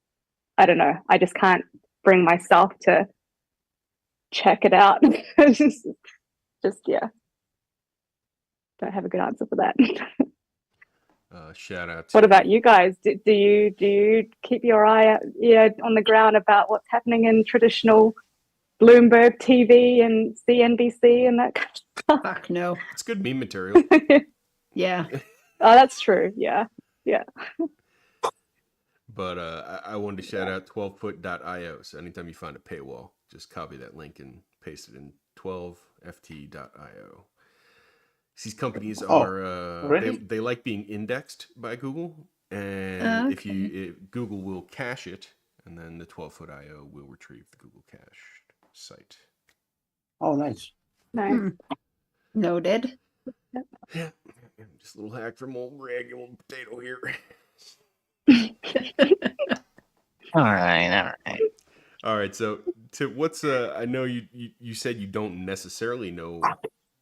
I don't know. I just can't bring myself to check it out. just yeah. Don't have a good answer for that. Shout out. What about you guys? Do you keep your eye out, on the ground about what's happening in traditional Bloomberg TV and CNBC and that kind of stuff? Fuck no. It's good meme material. Yeah. Oh, that's true. Yeah. But I wanted to shout out 12foot.io. So anytime you find a paywall, just copy that link and paste it in 12ft.io. These companies are really? they like being indexed by Google, and if Google will cache it, and then the 12foot.io will retrieve the Google cached site. Oh, nice. Nice. Noted. Yeah, just a little hack from old Greg, old potato here. All right. All right, so what's I know you said you don't necessarily know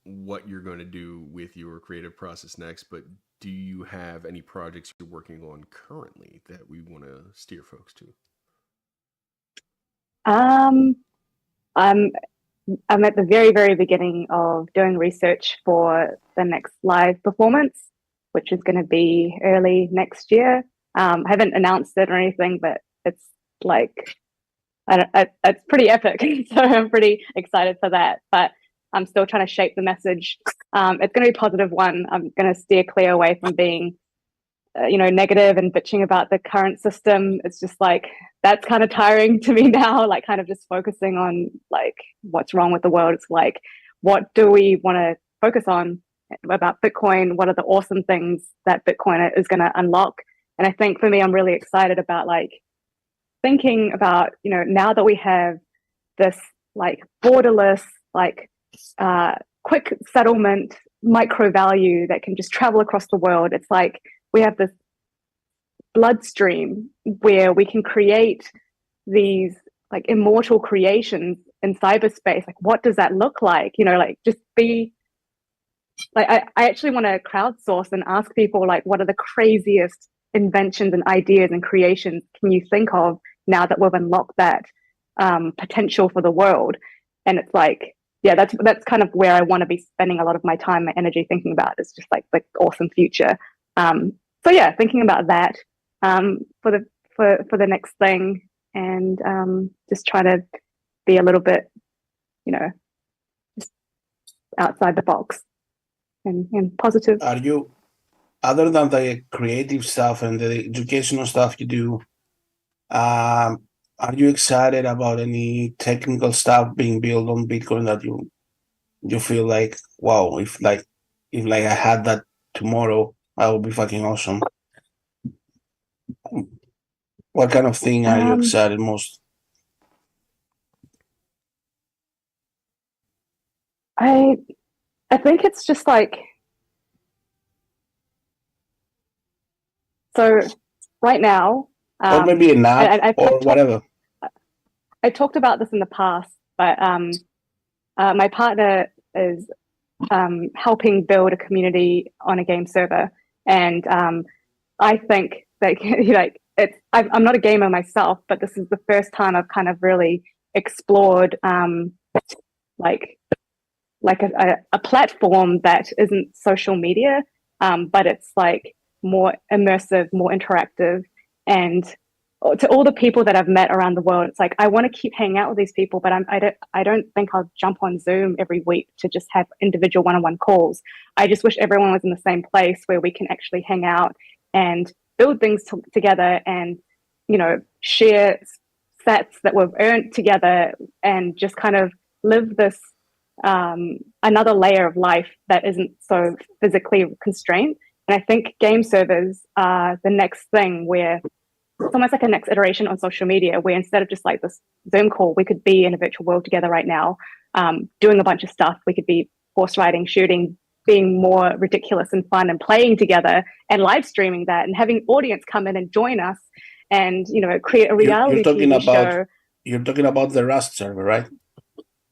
what you're going to do with your creative process next, but do you have any projects you're working on currently that we want to steer folks to? I'm I'm at the very, very beginning of doing research for the next live performance, which is going to be early next year. I haven't announced it or anything, but it's like it's pretty epic. So I'm pretty excited for that. But I'm still trying to shape the message. It's going to be a positive one. I'm going to steer clear away from being negative and bitching about the current system. It's just like that's kind of tiring to me now, like kind of just focusing on like what's wrong with the world. It's like, what do we want to focus on about Bitcoin? What are the awesome things that Bitcoin is going to unlock? And I think for me, I'm really excited about like thinking about, now that we have this like borderless, like quick settlement micro value that can just travel across the world. It's like we have this bloodstream where we can create these like immortal creations in cyberspace. Like, what does that look like? Like just be like, I actually want to crowdsource and ask people like, what are the craziest inventions and ideas and creations can you think of now that we've unlocked that potential for the world? And it's like, yeah, that's kind of where I want to be spending a lot of my time, my energy thinking about. It's just like the awesome future. So yeah, thinking about that for the next thing, and just trying to be a little bit, just outside the box and positive. Are you, other than the creative stuff and the educational stuff you do, are you excited about any technical stuff being built on Bitcoin that you feel like, wow, if I had that tomorrow, I would be fucking awesome? What kind of thing are you excited most? I think it's just like, so right now, or maybe an app or whatever. I talked about this in the past, but my partner is helping build a community on a game server, and I think that like I'm not a gamer myself, but this is the first time I've kind of really explored like a platform that isn't social media, but it's like more immersive, more interactive. And to all the people that I've met around the world, it's like I want to keep hanging out with these people, but I don't think I'll jump on Zoom every week to just have individual one-on-one calls. I just wish everyone was in the same place where we can actually hang out and build things together, and share sets that we've earned together, and just kind of live this another layer of life that isn't so physically constrained. And I think game servers are the next thing, where it's almost like a next iteration on social media, where instead of just like this Zoom call, we could be in a virtual world together right now, doing a bunch of stuff. We could be horse riding, shooting, being more ridiculous and fun, and playing together, and live streaming that, and having audience come in and join us, and create a reality TV show. You're talking about the Rust server, right?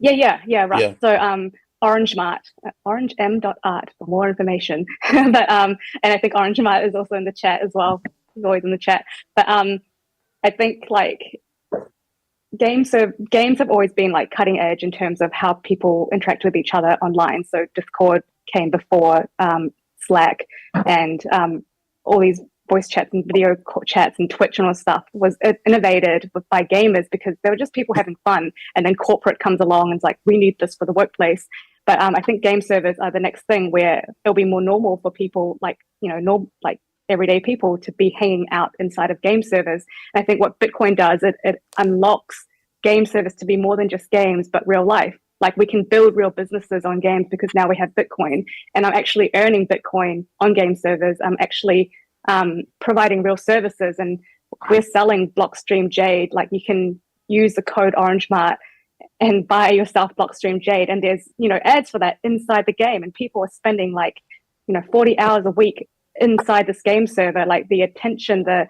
Yeah, Rust. Yeah. So Orange Mart, orangem.art for more information. But and I think Orange Mart is also in the chat as well. He's always in the chat. But I think like games have always been like cutting edge in terms of how people interact with each other online. So Discord came before Slack, and all these voice chats and video chats and Twitch and all stuff was innovated by gamers, because they were just people having fun, and then corporate comes along and is like, we need this for the workplace. But I think game servers are the next thing, where it'll be more normal for people like like everyday people to be hanging out inside of game servers. And I think what Bitcoin does, it unlocks game servers to be more than just games, but real life. Like we can build real businesses on games because now we have Bitcoin, and I'm actually earning Bitcoin on game servers. I'm actually providing real services, and we're selling Blockstream Jade. Like you can use the code Orange Mart and buy yourself Blockstream Jade, and there's, you know, ads for that inside the game, and people are spending like, you know, 40 hours a week inside this game server. Like the attention, the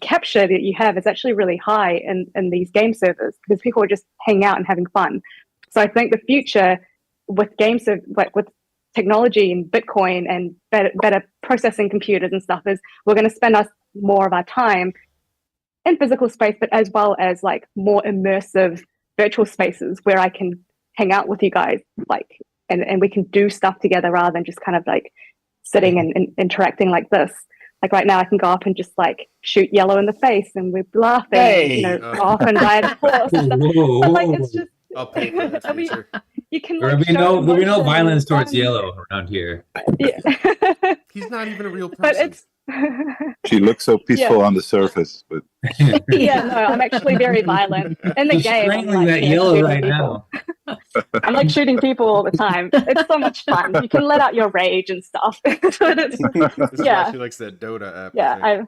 capture that you have is actually really high in these game servers, because people are just hanging out and having fun. So I think the future with with technology and Bitcoin and better processing computers and stuff is we're going to spend more of our time in physical space, but as well as like more immersive virtual spaces where I can hang out with you guys, like, and we can do stuff together rather than just kind of like sitting and interacting like this. Like right now I can go up and just like shoot Yellow in the face and we're laughing, you know, go off and ride a horse. But like, it's just, I'll pay for that feature. you can There'll like be no violence and towards fun. Yellow around here. Yeah. He's not even a real person. But it's She looks so peaceful on the surface, but yeah, no, I'm actually very violent in the She's game. I'm strangling like that Yellow shooting right people. now. I'm like shooting people all the time. It's so much fun. You can let out your rage and stuff. But This is yeah, why she likes that Dota app.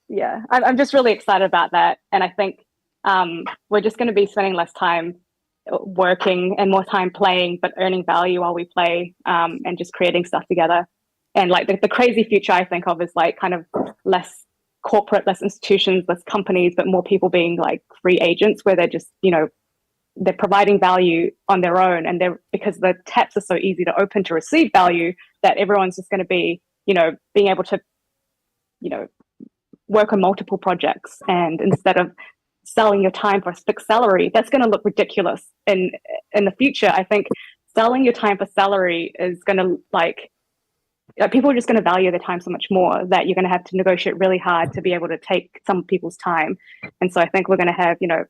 yeah, I'm just really excited about that, and I think we're just going to be spending less time working and more time playing, but earning value while we play, and just creating stuff together. And like the crazy future I think of is like kind of less corporate, less institutions, less companies, but more people being like free agents, where they're just, you know, they're providing value on their own, and they're, because the taps are so easy to open to receive value, that everyone's just going to be, you know, being able to, you know, work on multiple projects. And instead of selling your time for a fixed salary, that's going to look ridiculous in the future. I think selling your time for salary is going to like people are just going to value their time so much more that you're going to have to negotiate really hard to be able to take some people's time. And so I think we're going to have, you know,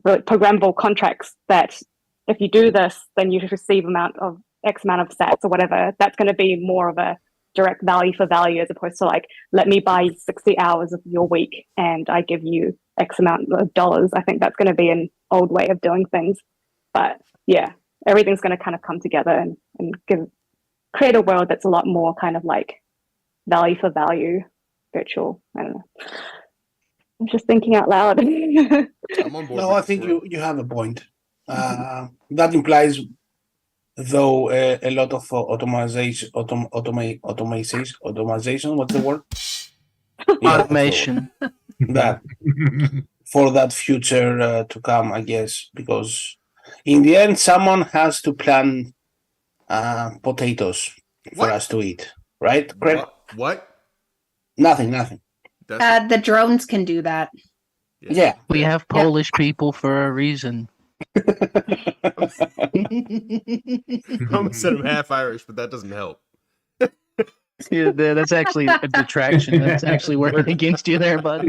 programmable contracts that if you do this, then you receive X amount of sats or whatever. That's going to be more of a direct value for value, as opposed to like, let me buy 60 hours of your week and I give you X amount of dollars. I think that's going to be an old way of doing things. But yeah, everything's going to kind of come together and create a world that's a lot more kind of like value for value, virtual. I don't know. I'm just thinking out loud. I'm on board. No, I think you have a point. That implies, though, a lot of automation. What's the word? Automation. That for that future to come, I guess, because in the end, someone has to plant potatoes for us to eat, right? What? Nothing. The drones can do that. Yeah. We have Polish people for a reason. I almost said I'm half Irish, but that doesn't help. Yeah, that's actually a detraction. That's actually working against you there, bud.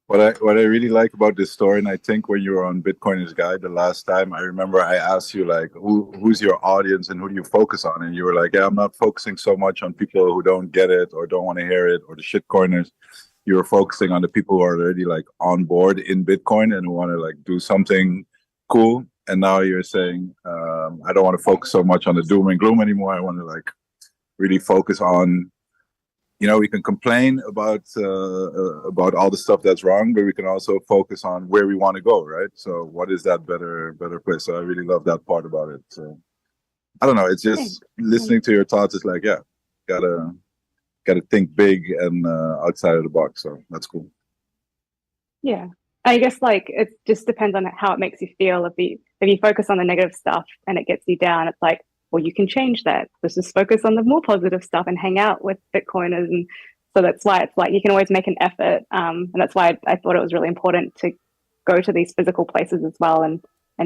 What I really like about this story, and I think when you were on Bitcoiners Guide the last time, I remember I asked you like, who's your audience and who do you focus on? And you were like, yeah, I'm not focusing so much on people who don't get it or don't want to hear it or the shitcoiners. You were focusing on the people who are already like on board in Bitcoin and who want to like do something cool. And now you're saying, I don't want to focus so much on the doom and gloom anymore. I want to like really focus on, you know, we can complain about all the stuff that's wrong, but we can also focus on where we want to go, right? So what is that better place? So I really love that part about it. So I don't know. It's just listening to your thoughts. It's like, yeah, gotta think big and outside of the box. So that's cool. Yeah, I guess like it just depends on how it makes you feel. If you focus on the negative stuff and it gets you down, it's like, well, you can change that. Let's just focus on the more positive stuff and hang out with Bitcoiners. And so that's why it's like you can always make an effort. And that's why I thought it was really important to go to these physical places as well and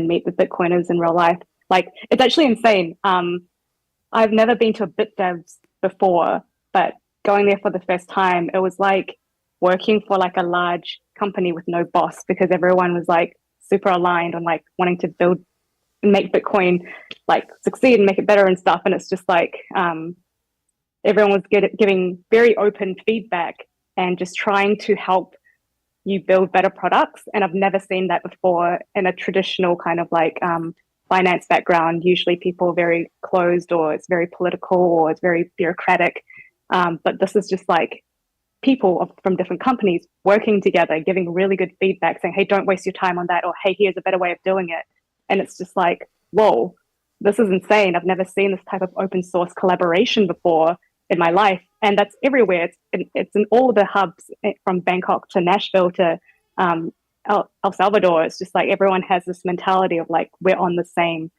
meet the Bitcoiners in real life. Like, it's actually insane. I've never been to a BitDevs before, but going there for the first time, it was like working for like a large company with no boss, because everyone was like super aligned on like wanting to build and make Bitcoin like succeed and make it better and stuff. And it's just like everyone was giving very open feedback and just trying to help you build better products. And I've never seen that before in a traditional kind of like finance background. Usually people are very closed, or it's very political, or it's very bureaucratic. But this is just like people from different companies working together, giving really good feedback, saying, hey, don't waste your time on that, or hey, here's a better way of doing it. And it's just like, whoa, this is insane. I've never seen this type of open source collaboration before in my life. And that's everywhere. It's in all the hubs, from Bangkok to Nashville to El Salvador. It's just like everyone has this mentality of like, we're on the same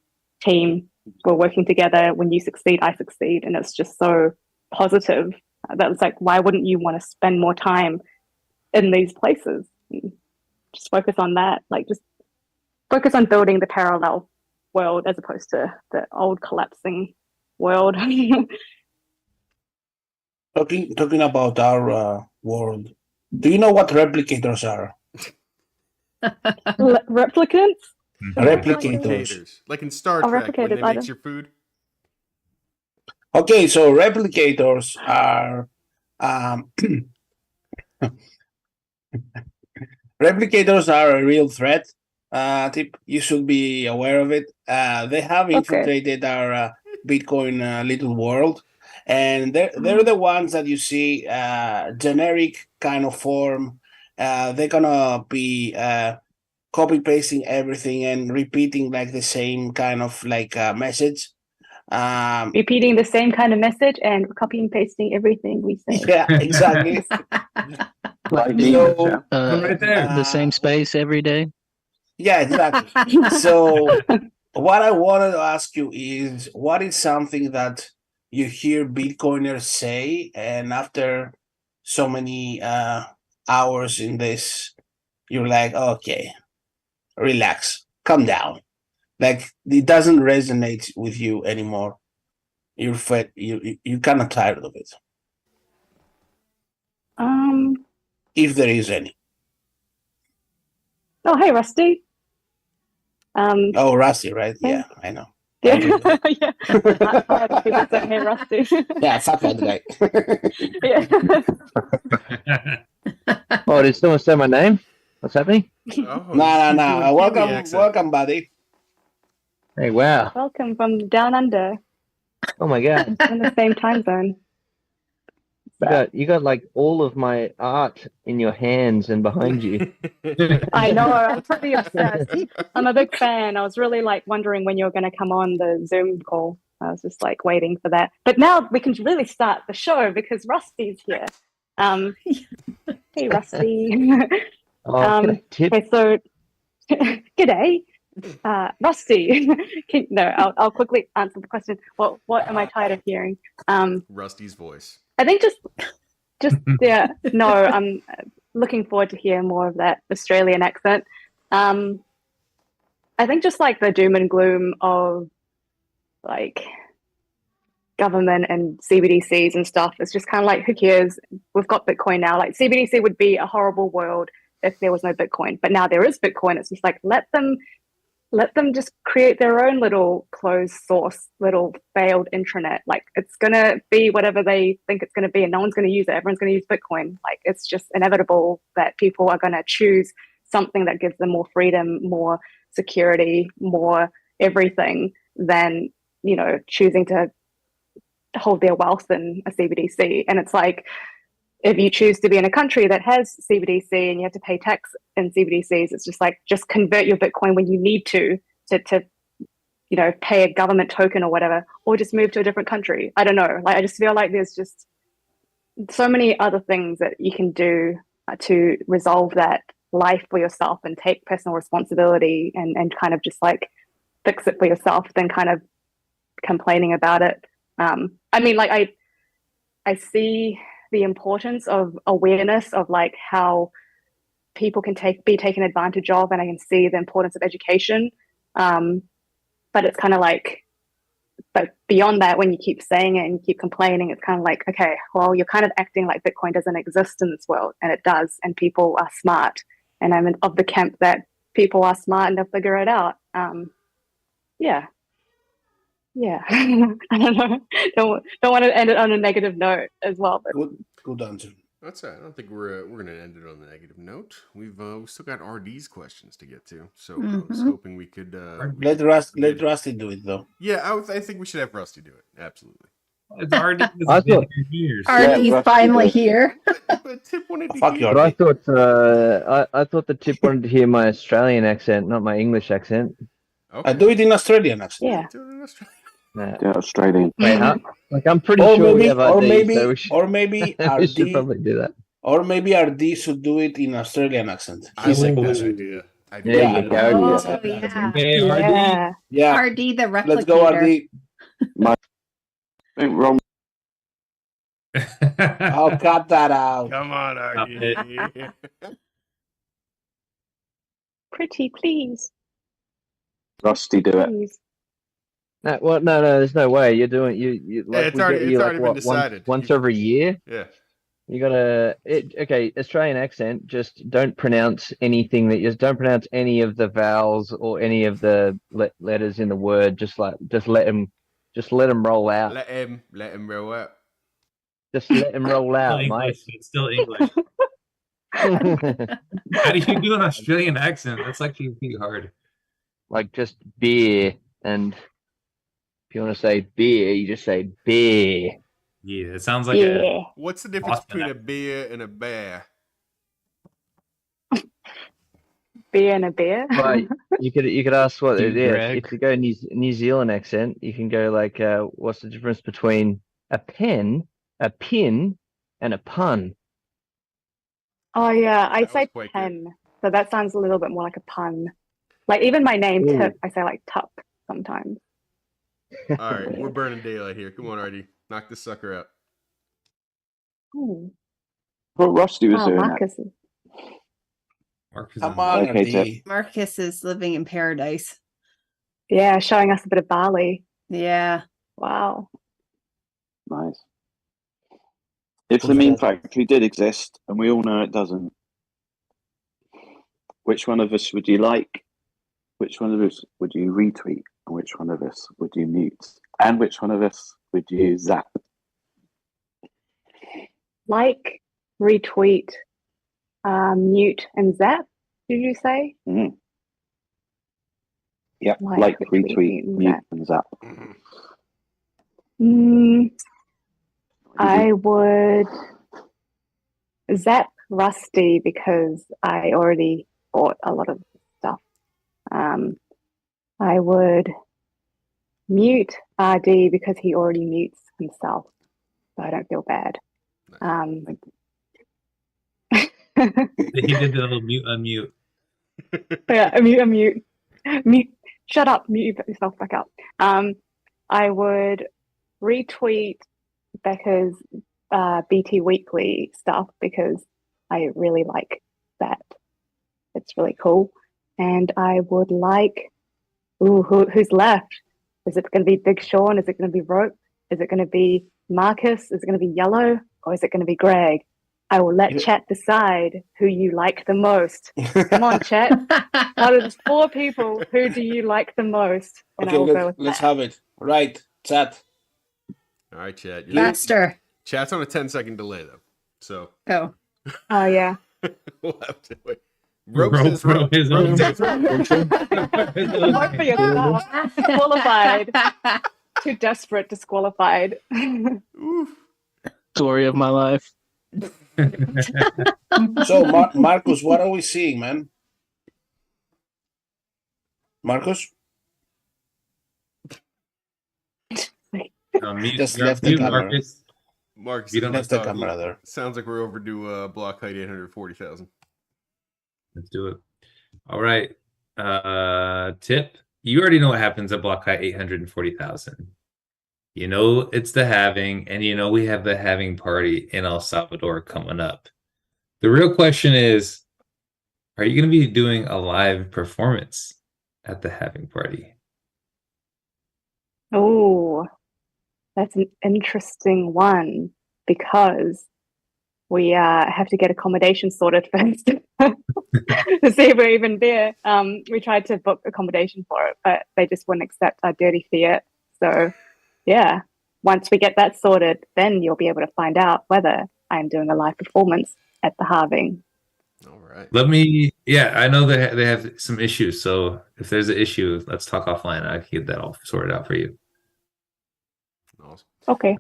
team, we're working together. When you succeed, I succeed. And it's just so positive. That was like, why wouldn't you want to spend more time in these places? Just focus on that. Like, just focus on building the parallel world as opposed to the old collapsing world. Talking about our world, do you know what replicators are? Replicants? Replicators. Like in Star Trek, when they make your food. Okay, so replicators are replicators are a real threat. You should be aware of it. They have infiltrated our Bitcoin little world, and they're the ones that you see generic kind of form. They're gonna be copy pasting everything and repeating like the same kind of like message. Repeating the same kind of message and copying and pasting everything we say. Yeah, exactly. Like So, right there. The same space every day. Yeah, exactly. So what I wanted to ask you is, what is something that you hear Bitcoiners say, and after so many hours in this, you're like, okay, relax, calm down. Like, it doesn't resonate with you anymore. You're fed. You're kind of tired of it. If there is any. Oh, hey, Rusty. Oh, Rusty, right? Yeah, I know. Yeah, yeah. People say, hey, Rusty. Yeah, fuck that guy. Yeah. Oh, did someone say my name? What's happening? Oh, No. Welcome, buddy. Hey, wow. Welcome from down under. Oh my God. In the same time zone. You got like all of my art in your hands and behind you. I know, I'm pretty obsessed. I'm a big fan. I was really like wondering when you were going to come on the Zoom call. I was just like waiting for that. But now we can really start the show because Rusty's here. Hey, Rusty. Okay, so g'day. Rusty. I'll quickly answer the question. What am I tired of hearing? Rusty's voice. I think just yeah. No, I'm looking forward to hear more of that Australian accent. I think just like the doom and gloom of like government and CBDCs and stuff. It's just kind of like, who cares? We've got Bitcoin now. Like, CBDC would be a horrible world if there was no Bitcoin, but now there is Bitcoin. It's just like, let them just create their own little closed source, little failed intranet. Like, it's going to be whatever they think it's going to be, and no one's going to use it. Everyone's going to use Bitcoin. Like, it's just inevitable that people are going to choose something that gives them more freedom, more security, more everything than, choosing to hold their wealth in a CBDC. And it's like, if you choose to be in a country that has CBDC and you have to pay tax in CBDCs, it's just like, just convert your Bitcoin when you need to pay a government token or whatever, or just move to a different country. I don't know. Like, I just feel like there's just so many other things that you can do to resolve that life for yourself and take personal responsibility and kind of just like fix it for yourself than kind of complaining about it. I mean, like, I see the importance of awareness of like how people can be taken advantage of, and I can see the importance of education. But it's kind of like, but beyond that, when you keep saying it and you keep complaining, it's kind of like, okay, well, you're kind of acting like Bitcoin doesn't exist in this world, and it does, and people are smart. And I'm of the camp that people are smart and they'll figure it out. Yeah. I don't know. Don't want to end it on a negative note as well. But good answer. That's it. I don't think we're gonna end it on a negative note. We've still got RD's questions to get to, so I was hoping we could let Rusty do it though. Yeah, I think we should have Rusty do it. Absolutely. It's already I been thought- years. Artie's Rusty finally does. here. But Tip wanted to Fuck hear you, But I Artie. thought I thought the tip wanted to hear my Australian accent, not my English accent. Okay. Do it in Australian accent. Yeah. Do it in Australia. Nah. Yeah, Australian. Wait, huh? Like I'm pretty Or sure we maybe, have or RD, maybe, so we should, or maybe we should RD, probably do that. or maybe RD should do it in Australian accent. I He's like a that good. idea. I There Yeah, you go. Oh, yeah. Hey, RD. Yeah. yeah. RD the replicator. Let's go, RD. I think Ron I'll cut that out. Come on, RD. Pretty please. Rusty do it. Please. No, there's no way you're doing you like it's we already- get it's you like already been what decided. once You- every year. Yeah. You gotta okay, Australian accent, just don't pronounce anything don't pronounce any of the vowels or any of the letters in the word. Just let them roll out. Let him roll out. Just let them roll Still out, mate. English. It's still English. How do you do an Australian accent? That's actually pretty hard. Like just beer, and if you want to say beer, you just say beer. Yeah, it sounds like Yeah. What's the difference Austin between a beer and a bear? Beer and a bear. Right. You could ask what it Dude, is. Greg. If you go New Zealand accent, you can go like, what's the difference between a pen, a pin, and a pun? Oh yeah, I That say was quite good. pen. So that sounds a little bit more like a pun. Like even my name Ooh. Tip, I say like tup sometimes. All right, we're burning daylight here. Come on, RD. Knock this sucker out. Ooh. Well, Rusty was Oh, doing Marcus. Mark is Come on. on, Okay, RD. Marcus is living in paradise. Yeah, showing us a bit of Bali. Yeah. Wow. that. Nice. If the meme factory did exist, and we all know it doesn't, which one of us would you like? Which one of us would you retweet? And which one of us would you mute? And which one of us would you zap? Like, retweet, mute, and zap, did you say? Mm. Yeah, Like, like, retweet, mute, and zap. I would zap Rusty because I already bought a lot of stuff. I would mute RD because he already mutes himself, so I don't feel bad. He did the little mute unmute. Yeah, mute. Shut up, mute yourself back up. I would retweet Becca's BT Weekly stuff because I really like that. It's really cool. And I would like, who's left? Is it going to be Big Sean? Is it going to be Rope? Is it going to be Marcus? Is it going to be Yellow? Or is it going to be Greg? I will let chat decide who you like the most. Come on, chat. Out of the 4 people, who do you like the most? And I will go with let's that. have it. Right, chat. All right, chat. Faster. Chat's on a 10-second delay, though. So Oh. Oh, yeah. we'll have to wait. Rope says rope. is Rope on. says rope. Vote for yourself. Disqualified. Too desperate, disqualified. Oof. Story of my life. So, Marcus, what are we seeing, man? Marcus? Mute, Just you're left the mute, camera. Marcus. Marcus, You don't Left the camera there. sounds like we're overdue block height 840,000. Let's do it. All right. Tip. You already know what happens at block height 840,000. You know it's the halving, and you know we have the halving party in El Salvador coming up. The real question is, are you going to be doing a live performance at the halving party? Oh, that's an interesting one because we have to get accommodation sorted first to see if we're even there. We tried to book accommodation for it, but they just wouldn't accept our dirty fiat. So, yeah, once we get that sorted, then you'll be able to find out whether I'm doing a live performance at the halving. All right. I know they have some issues. So if there's an issue, let's talk offline. I can get that all sorted out for you. Awesome. Okay.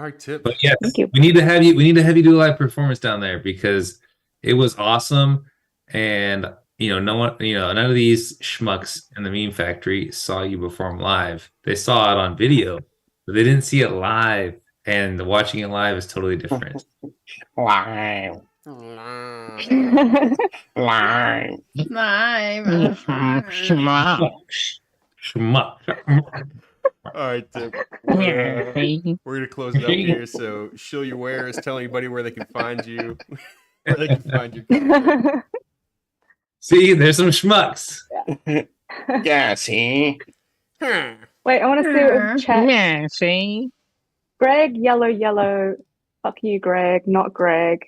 All right, Tip. But yes, Thank you. we need to have you. We need to have you do a live performance down there because it was awesome. And no one, none of these schmucks in the meme factory saw you perform live. They saw it on video, but they didn't see it live. And watching it live is totally different. Live. Live. Schmuck. All right, Tip. We're gonna close it up here. So, Shill Your Wares, tell anybody where they can find you, where they can find your content. See, there's some schmucks. Yeah, see? Wait, I want to see what in chat. Yeah, see? Greg, yellow. Fuck you, Greg, not Greg.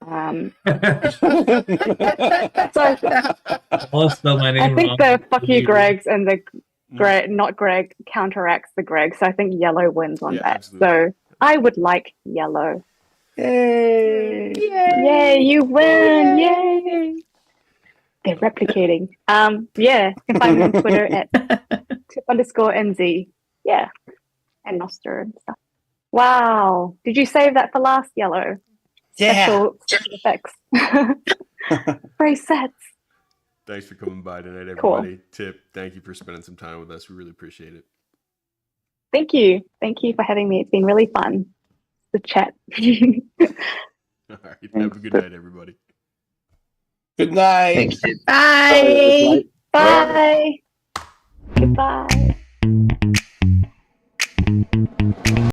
So I'll spell my name I think wrong. the fuck you, Gregs, and the Greg, not Greg, counteracts the Greg. So I think yellow wins on that. Absolutely. So I would like yellow. Yay! Yay, you win! Yay! They're replicating. Yeah, you can find me on Twitter at tip_NZ. Yeah, and Noster and stuff. Wow, did you save that for last, yellow? Yeah. Special effects. Very sets. Thanks for coming by tonight, everybody. Cool. Tip, thank you for spending some time with us. We really appreciate it. Thank you for having me. It's been really fun to chat. All right, have a good night, everybody. Good night. Thanks, Tip. Bye. Bye. Goodbye.